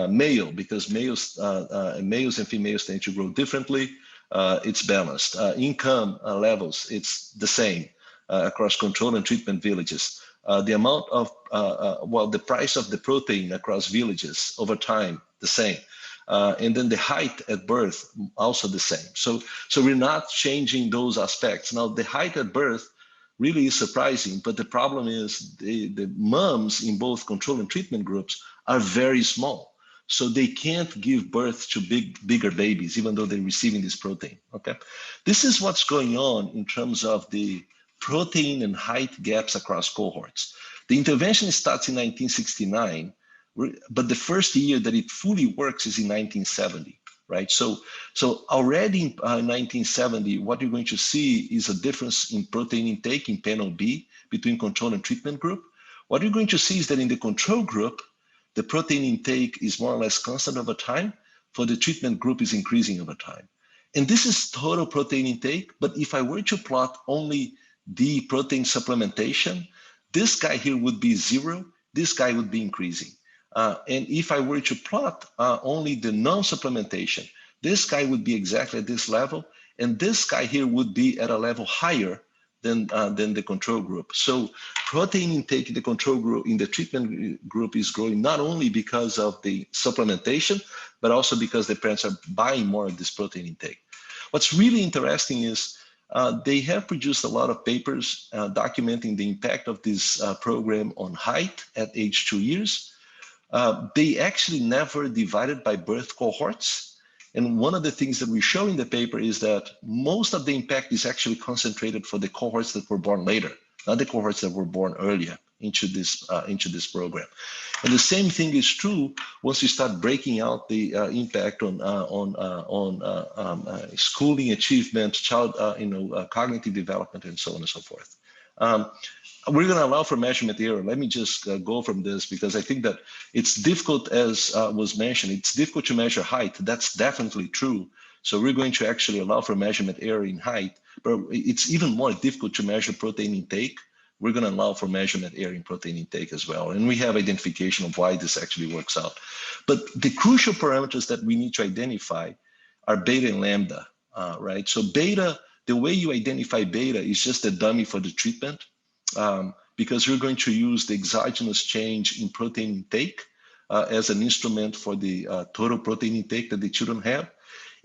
Male, because males and females tend to grow differently. It's balanced. Income levels, it's the same. Across control and treatment villages. The amount of, the price of the protein across villages over time, the same. And then the height at birth, also the same. So we're not changing those aspects. Now, the height at birth really is surprising, but the problem is the moms in both control and treatment groups are very small. So they can't give birth to bigger babies, even though they're receiving this protein, okay? This is what's going on in terms of the protein and height gaps across cohorts. The intervention starts in 1969, but the first year that it fully works is in 1970, right? So already in 1970, what you're going to see is a difference in protein intake in panel B between control and treatment group. What you're going to see is that in the control group, the protein intake is more or less constant over time. For the treatment group is increasing over time. And this is total protein intake, but if I were to plot only the protein supplementation, this guy here would be 0, this guy would be increasing. And if I were to plot only the non-supplementation, this guy would be exactly at this level, and this guy here would be at a level higher than the control group. So protein intake in the control group, in the treatment group, is growing not only because of the supplementation, but also because the parents are buying more of this protein intake. What's really interesting is They have produced a lot of papers documenting the impact of this program on height at age 2 years. They actually never divided by birth cohorts. And one of the things that we show in the paper is that most of the impact is actually concentrated for the cohorts that were born later, not the cohorts that were born earlier into this program. And the same thing is true once you start breaking out the impact on schooling achievement, child, cognitive development, and so on and so forth. We're going to allow for measurement error. Let me just go from this because I think that it's difficult, as was mentioned, it's difficult to measure height. That's definitely true. So we're going to actually allow for measurement error in height, but it's even more difficult to measure protein intake. We're going to allow for measurement error in protein intake as well. And we have identification of why this actually works out. But the crucial parameters that we need to identify are beta and lambda, right? So beta, the way you identify beta is just a dummy for the treatment. Because we're going to use the exogenous change in protein intake as an instrument for the total protein intake that the children have.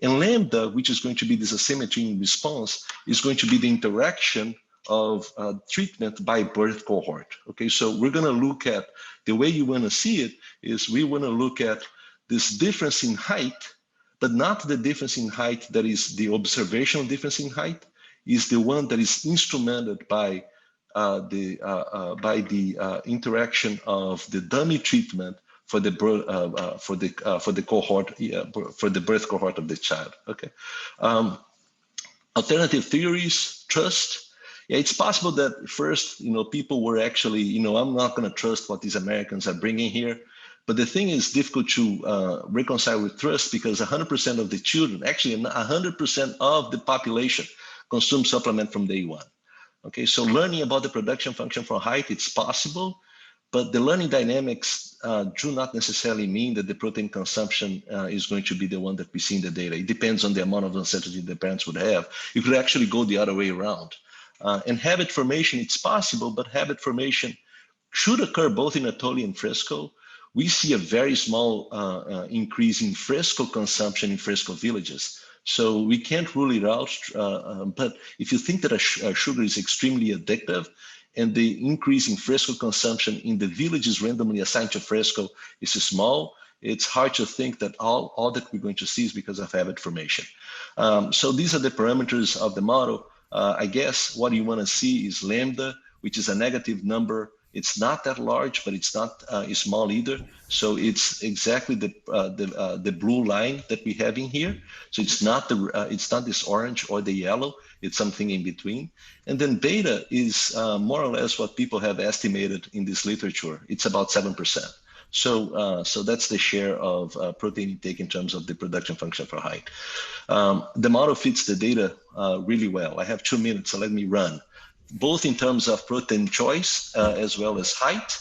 And lambda, which is going to be this asymmetry in response, is going to be the interaction of treatment by birth cohort. Okay, so we're going to look at, the way you want to see it is we want to look at this difference in height, but not the difference in height that is the observational difference in height, is the one that is instrumented by the interaction of the dummy treatment for the cohort, for the birth cohort of the child. Okay. Alternative theories, trust. Yeah, it's possible that first, people were actually, I'm not going to trust what these Americans are bringing here. But the thing is difficult to reconcile with trust because 100% of the children, actually 100% of the population consume supplement from day one. Okay, so learning about the production function for height, it's possible, but the learning dynamics do not necessarily mean that the protein consumption is going to be the one that we see in the data. It depends on the amount of uncertainty the parents would have. You could actually go the other way around. And habit formation, it's possible, but habit formation should occur both in Atoli and Fresco. We see a very small increase in Fresco consumption in Fresco villages. So we can't rule it out, but if you think that a sugar is extremely addictive and the increase in Fresco consumption in the villages randomly assigned to Fresco is small, it's hard to think that all that we're going to see is because of habit formation. So these are the parameters of the model. I guess what you want to see is lambda, which is a negative number. It's not that large, but it's not small either. So it's exactly the blue line that we have in here. So it's not this orange or the yellow. It's something in between. And then beta is more or less what people have estimated in this literature. It's about 7%. So that's the share of protein intake in terms of the production function for height. The model fits the data really well. I have 2 minutes, so let me run. Both in terms of protein choice as well as height.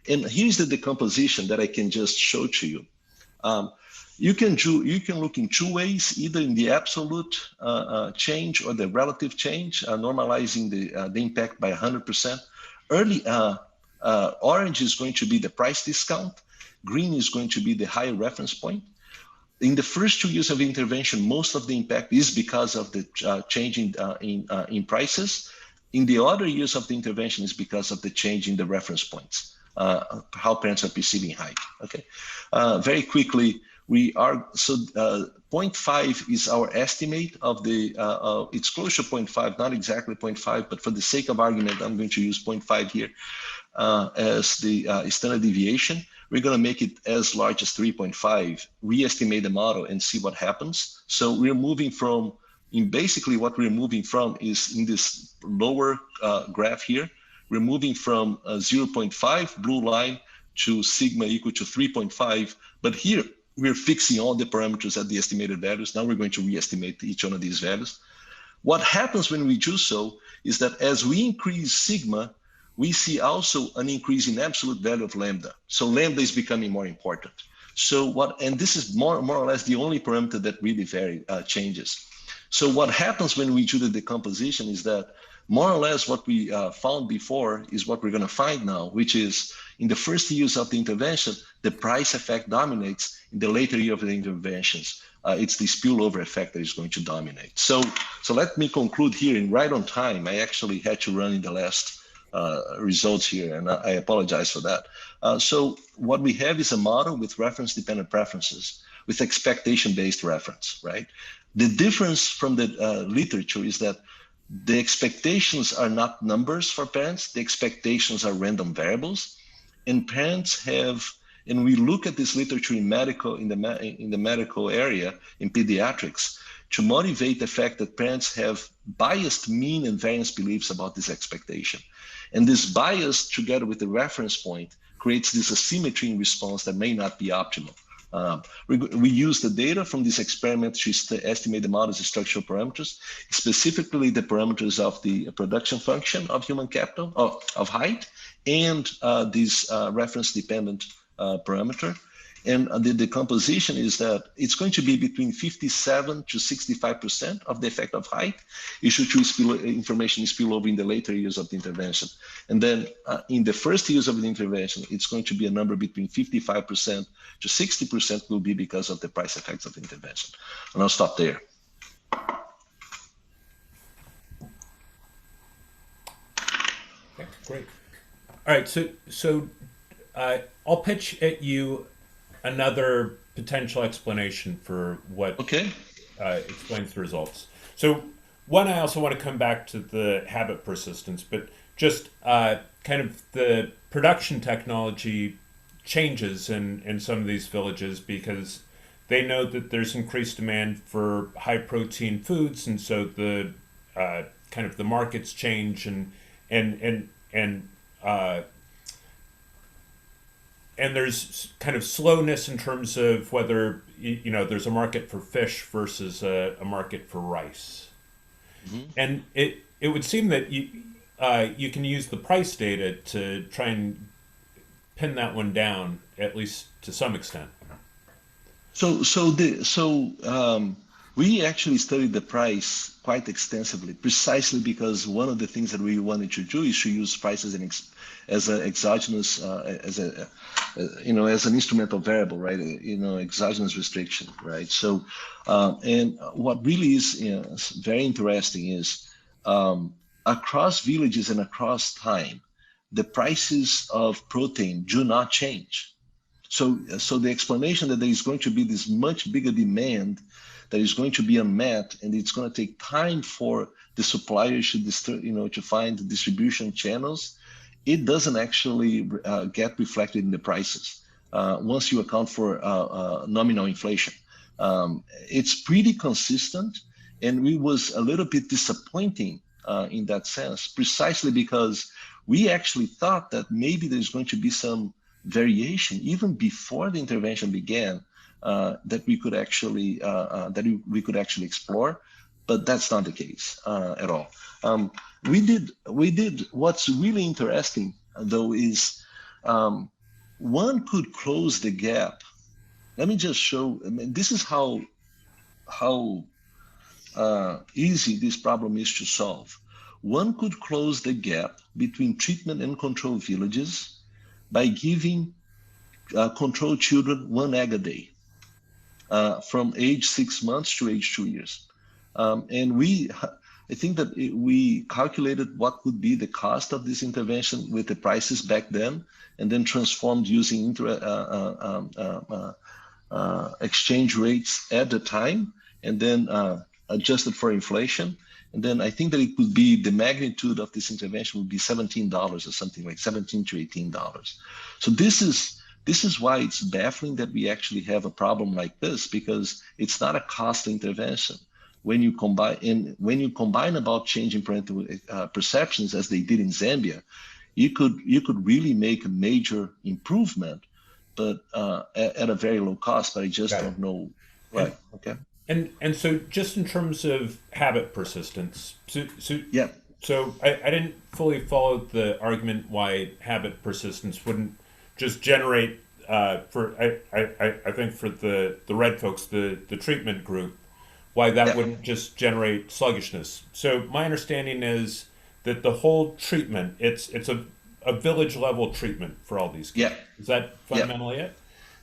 And here's the decomposition that I can just show to you. You can look in 2 ways, either in the absolute change or the relative change, normalizing the impact by 100%. Early orange is going to be the price discount. Green is going to be the higher reference point. In the first 2 years of intervention, most of the impact is because of the change in prices. In the other years of the intervention is because of the change in the reference points, how parents are perceiving height. Okay, very quickly, 0.5 is our estimate of the, it's close to 0.5, not exactly 0.5, but for the sake of argument, I'm going to use 0.5 here as the standard deviation. We're going to make it as large as 3.5, re-estimate the model and see what happens. So we're moving from, basically what we're moving from is in this lower graph here, we're moving from 0.5 blue line to sigma equal to 3.5, but here we're fixing all the parameters at the estimated values. Now we're going to re-estimate each one of these values. What happens when we do so is that as we increase sigma, we see also an increase in absolute value of lambda. So lambda is becoming more important. So and this is more or less the only parameter that really changes. So what happens when we do the decomposition is that more or less what we found before is what we're going to find now, which is in the first years of the intervention, the price effect dominates. In the later year of the interventions, it's the spillover effect that is going to dominate. So let me conclude here, and right on time. I actually had to run in the last results here, and I apologize for that. So what we have is a model with reference-dependent preferences with expectation-based reference, right? The difference from the literature is that the expectations are not numbers for parents. The expectations are random variables, and parents have. And we look at this literature in the medical area in pediatrics to motivate the fact that parents have biased mean and variance beliefs about this expectation, and this bias, together with the reference point, creates this asymmetry in response that may not be optimal. We use the data from this experiment to estimate the model's structural parameters, specifically the parameters of the production function of human capital, of height, and this reference-dependent parameter. And the decomposition is that it's going to be between 57 to 65% of the effect of height. You should choose information spillover in the later years of the intervention. And then in the first years of the intervention, it's going to be a number between 55% to 60% will be because of the price effects of the intervention. And I'll stop there.
Okay, great. All right, so I'll pitch at you another potential explanation for what explains the results. So one, I also want to come back to the habit persistence, but just kind of the production technology changes in some of these villages because they know that there's increased demand for high protein foods, and so the kind of the markets change and there's kind of slowness in terms of whether there's a market for fish versus a market for rice. Mm-hmm. And it would seem that you can use the price data to try and pin that one down, at least to some extent. We actually studied the price quite extensively, precisely because one of the things that we wanted to do is to use prices as an exogenous, as an instrumental variable, right? Exogenous restriction, right? So, and what really is very interesting is across villages and across time, the prices of protein do not change. So the explanation that there is going to be this much bigger demand that is going to be unmet, and it's going to take time for the suppliers to find the distribution channels, it doesn't actually get reflected in the prices once you account for nominal inflation. It's pretty consistent, and it was a little bit disappointing in that sense, precisely because we actually thought that maybe there's going to be some variation even before the intervention began that we could actually explore, but that's not the case at all. We did. What's really interesting though is one could close the gap. Let me just show. This is how easy this problem is to solve. One could close the gap between treatment and control villages by giving control children 1 egg a day from age 6 months to age 2 years. And I think that we calculated what would be the cost of this intervention with the prices back then, and then transformed using exchange rates at the time, and then adjusted for inflation. And then I think that it would be the magnitude of this intervention would be $17 or something like $17 to $18. So this is why it's baffling that we actually have a problem like this, because it's not a costly intervention. When you combine about changing parental perceptions as they did in Zambia, you could really make a major improvement, but at a very low cost. But I just don't know. Right. Okay. And so just in terms of habit persistence, so I didn't fully follow the argument why habit persistence wouldn't just generate I think for the red folks, the treatment group, why that wouldn't just generate sluggishness. So my understanding is that the whole treatment, it's a a village level treatment for all these kids.
Yeah.
Is that fundamentally it?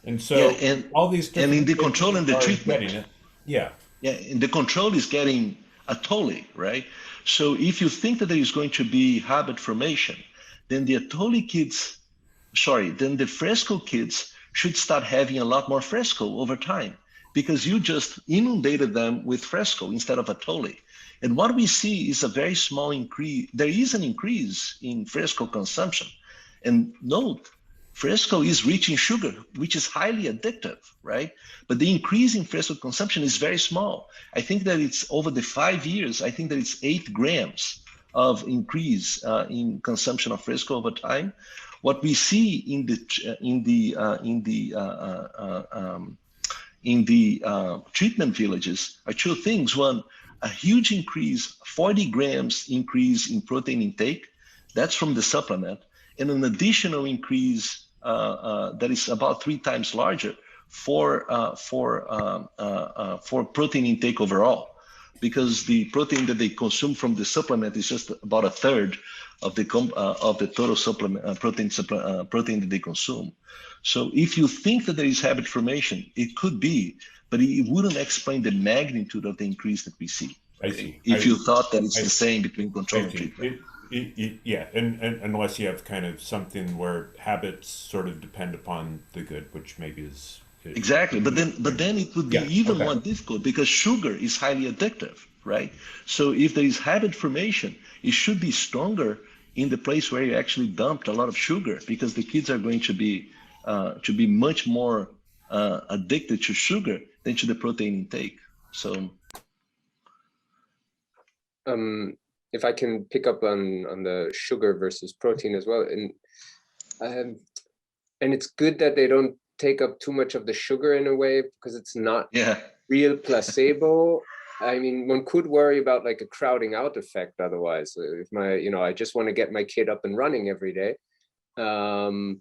And so
Yeah, and
all these different
in the
kids
control and the
are
treatment.
getting it. Yeah.
Yeah, and the control is getting a Atole, right? So if you think that there is going to be habit formation, then the Atole kids, then the fresco kids should start having a lot more fresco over time because you just inundated them with fresco instead of Atole. And what we see is a very small increase. There is an increase in fresco consumption. And note, fresco is rich in sugar, which is highly addictive, right? But the increase in fresco consumption is very small. I think that it's over the 5 years, I think that it's 8 grams of increase in consumption of fresco over time. What we see in the treatment villages are 2 things. One, a huge increase, 40 grams increase in protein intake. That's from the supplement, and an additional increase that is about 3 times larger for protein intake overall, because the protein that they consume from the supplement is just about a third of the total supplement protein that they consume. So if you think that there is habit formation, it could be, but it wouldn't explain the magnitude of the increase that we see.
I see.
If you thought that it's the same between control and treatment.
Yeah, and unless you have kind of something where habits sort of depend upon the good, which maybe is
exactly. But then it would be even more difficult because sugar is highly addictive, right? So if there is habit formation, it should be stronger in the place where you actually dumped a lot of sugar, because the kids are going to be much more addicted to sugar than to the protein intake. So.
If I can pick up on the sugar versus protein as well, and it's good that they don't take up too much of the sugar in a way, because it's not real placebo. I mean, one could worry about like a crowding out effect otherwise. If I just want to get my kid up and running every day, and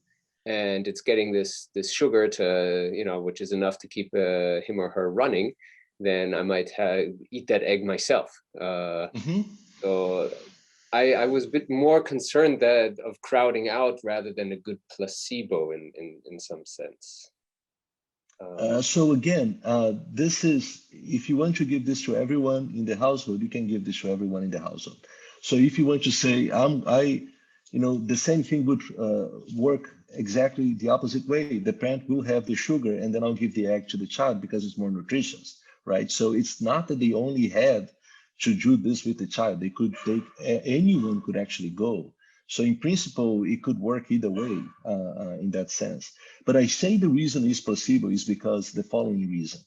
it's getting this sugar to, which is enough to keep him or her running, then I might eat that egg myself. So I was a bit more concerned of crowding out rather than a good placebo in some sense.
So again, this is, if you want to give this to everyone in the household, you can give this to everyone in the household. So if you want to say, the same thing would work exactly the opposite way. The parent will have the sugar, and then I'll give the egg to the child because it's more nutritious, right? So it's not that they only had to do this with the child. Anyone could actually go. So in principle, it could work either way in that sense. But I say the reason is placebo is because the following reason.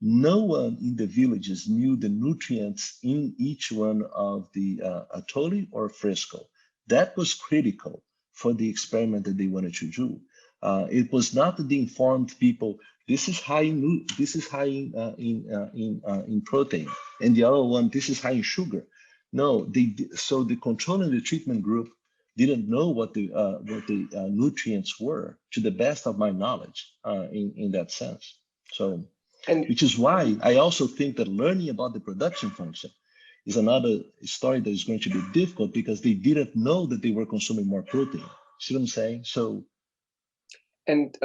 No one in the villages knew the nutrients in each one of the Atole or Fresco. That was critical for the experiment that they wanted to do. It was not that the informed people, this is high in protein, and the other one, this is high in sugar. No, so the control and the treatment group didn't know what the nutrients were, to the best of my knowledge, in that sense. So, which is why I also think that learning about the production function is another story that is going to be difficult, because they didn't know that they were consuming more protein. See what I'm saying? So.
And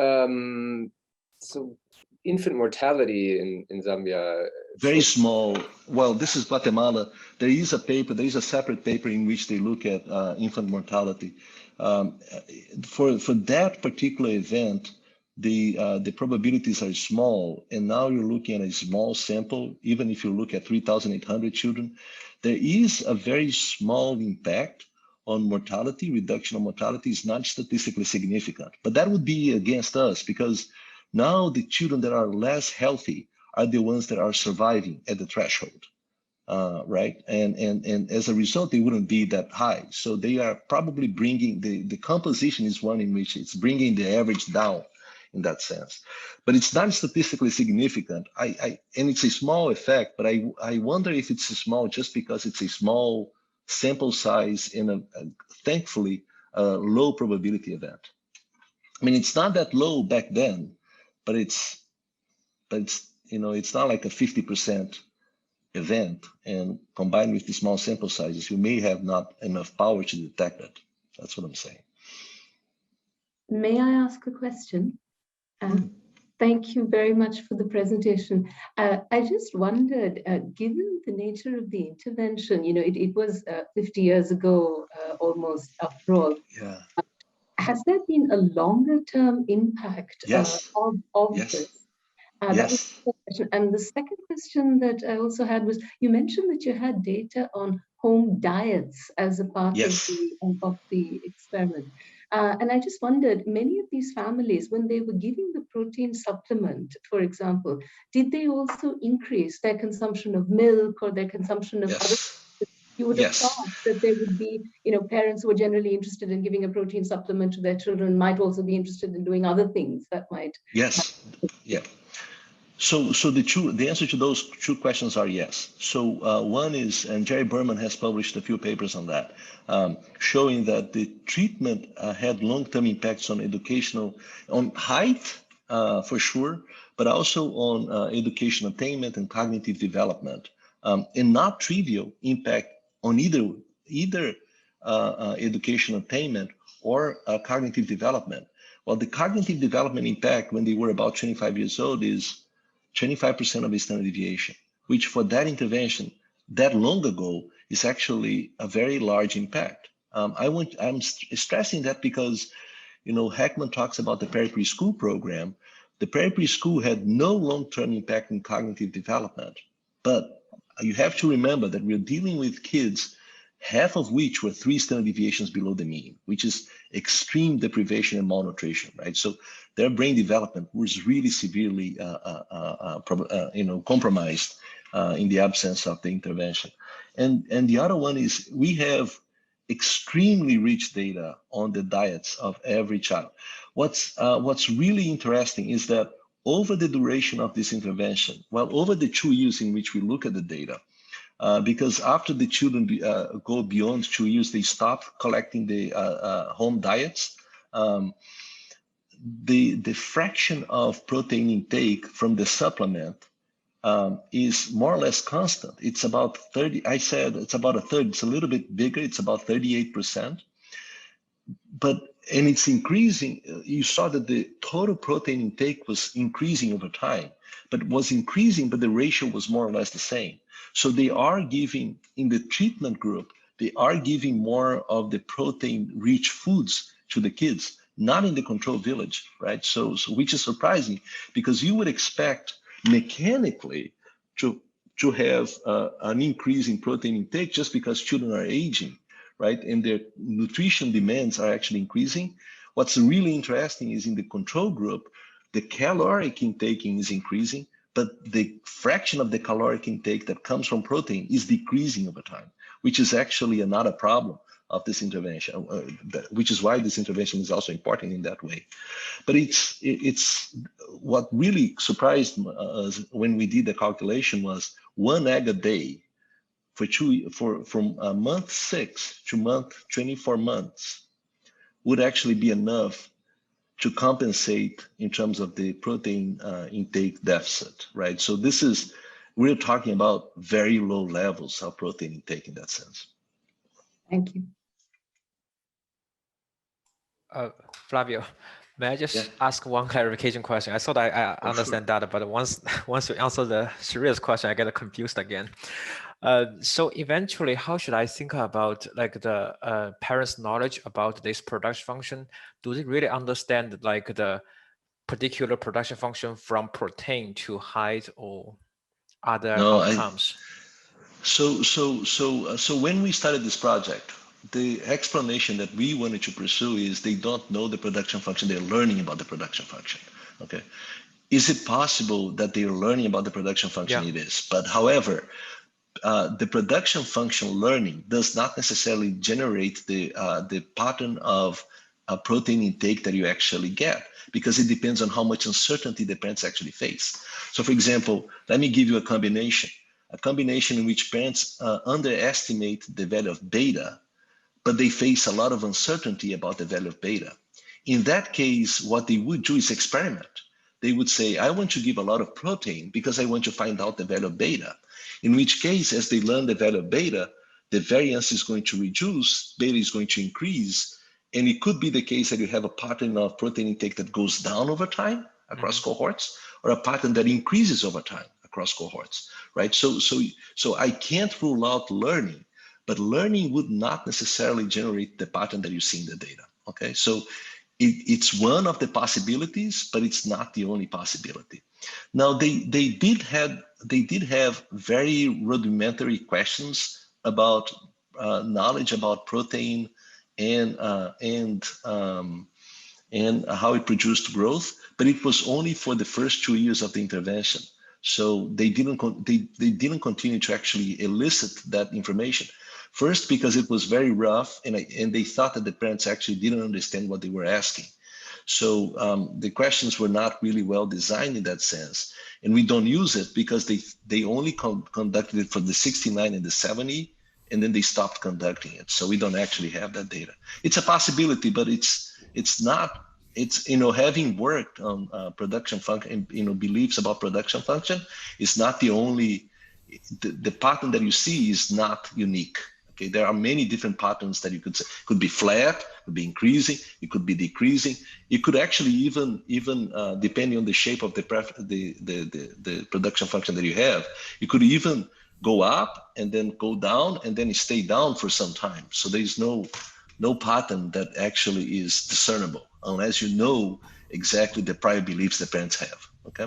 so infant mortality in Zambia.
Very small. Well, this is Guatemala. There is a separate paper in which they look at infant mortality. For that particular event, the probabilities are small, and now you're looking at a small sample. Even if you look at 3,800 children, there is a very small impact on mortality. Reduction of mortality is not statistically significant, but that would be against us, because now the children that are less healthy are the ones that are surviving at the threshold, right? And as a result, they wouldn't be that high. So they are probably bringing, the composition is one in which it's bringing the average down in that sense. But it's not statistically significant. And it's a small effect, but I wonder if it's small just because it's a small sample size in a thankfully low probability event. I mean, it's not that low back then, but it's not like a 50% event, and combined with the small sample sizes, you may have not enough power to detect it. That's what I'm saying.
May I ask a question? Thank you very much for the presentation. I just wondered, given the nature of the intervention, it was 50 years ago, almost after all.
Yeah.
Has there been a longer term impact
Yes.
of
Yes.
this?
Yes.
That was the first question. And the second question that I also had was, you mentioned that you had data on home diets as a part
Yes.
of the experiment. And I just wondered, many of these families, when they were giving the protein supplement, for example, did they also increase their consumption of milk or their consumption of other?
Yes.
You would have
Yes.
thought that there would be, parents who are generally interested in giving a protein supplement to their children might also be interested in doing other things that might.
Yes. Yeah. So the answer to those two questions are yes. So one is, and Jerry Behrman has published a few papers on that, showing that the treatment had long-term impacts on on height for sure, but also on education attainment and cognitive development, and not trivial impact on either education attainment or cognitive development. Well, the cognitive development impact when they were about 25 years old is 25% of the standard deviation, which for that intervention that long ago is actually a very large impact. I'm stressing that because, Heckman talks about the preschool program. The preschool had no long-term impact in cognitive development, but you have to remember that we're dealing with kids, half of which were 3 standard deviations below the mean, which is extreme deprivation and malnutrition, right? So their brain development was really severely compromised in the absence of the intervention. And the other one is we have extremely rich data on the diets of every child. What's really interesting is that over the duration of this intervention, well, over the 2 years in which we look at the data, because after the children go beyond 2 years, they stop collecting the home diets. The fraction of protein intake from the supplement is more or less constant. It's about 30. I said it's about a third. It's a little bit bigger. It's about 38%. And it's increasing. You saw that the total protein intake was increasing over time, but was increasing, but the ratio was more or less the same. So they are giving, in the treatment group, they are giving more of the protein-rich foods to the kids, not in the control village, right? So which is surprising because you would expect mechanically to have an increase in protein intake just because children are aging, right? And their nutrition demands are actually increasing. What's really interesting is in the control group, the caloric intake is increasing, but the fraction of the caloric intake that comes from protein is decreasing over time, which is actually another problem of this intervention, which is why this intervention is also important in that way. But it's what really surprised us when we did the calculation was 1 egg a day from month 6 to month 24 months would actually be enough to compensate in terms of the protein intake deficit, right? So we're talking about very low levels of protein intake in that sense.
Thank you.
Flavio, may I just ask one clarification question? I thought I understand that, but once you answer the serious question, I get confused again. So eventually, how should I think about like the parents' knowledge about this production function? Do they really understand like the particular production function from protein to height or other outcomes?
So when we started this project, the explanation that we wanted to pursue is they don't know the production function, they're learning about the production function, okay? Is it possible that they're learning about the production function? Yeah. It is, but however, the production function learning does not necessarily generate the pattern of protein intake that you actually get, because it depends on how much uncertainty the parents actually face. So for example, let me give you a combination in which parents underestimate the value of beta, but they face a lot of uncertainty about the value of beta. In that case, what they would do is experiment. They would say, I want to give a lot of protein because I want to find out the value of beta. In which case, as they learn the value of beta, the variance is going to reduce, beta is going to increase, And it could be the case that you have a pattern of protein intake that goes down over time across cohorts, or a pattern that increases over time across cohorts, right? So I can't rule out learning, but learning would not necessarily generate the pattern that you see in the data, okay? So it's one of the possibilities, but it's not the only possibility. Now they did have very rudimentary questions about knowledge about protein and how it produced growth, but it was only for the first 2 years of the intervention. So they didn't continue to actually elicit that information. First, because it was very rough, and they thought that the parents actually didn't understand what they were asking. So the questions were not really well designed in that sense. And we don't use it because they only conducted it for the 69 and the 70, and then they stopped conducting it. So we don't actually have that data. It's a possibility, but it's not, having worked on production function, beliefs about production function is not the only, the pattern that you see is not unique. Okay, there are many different patterns that you could say. Could be flat, could be increasing, it could be decreasing. It could actually even depending on the shape of the production function that you have, it could even go up and then go down and then stay down for some time. So there is no pattern that actually is discernible unless you know exactly the prior beliefs the parents have. Okay.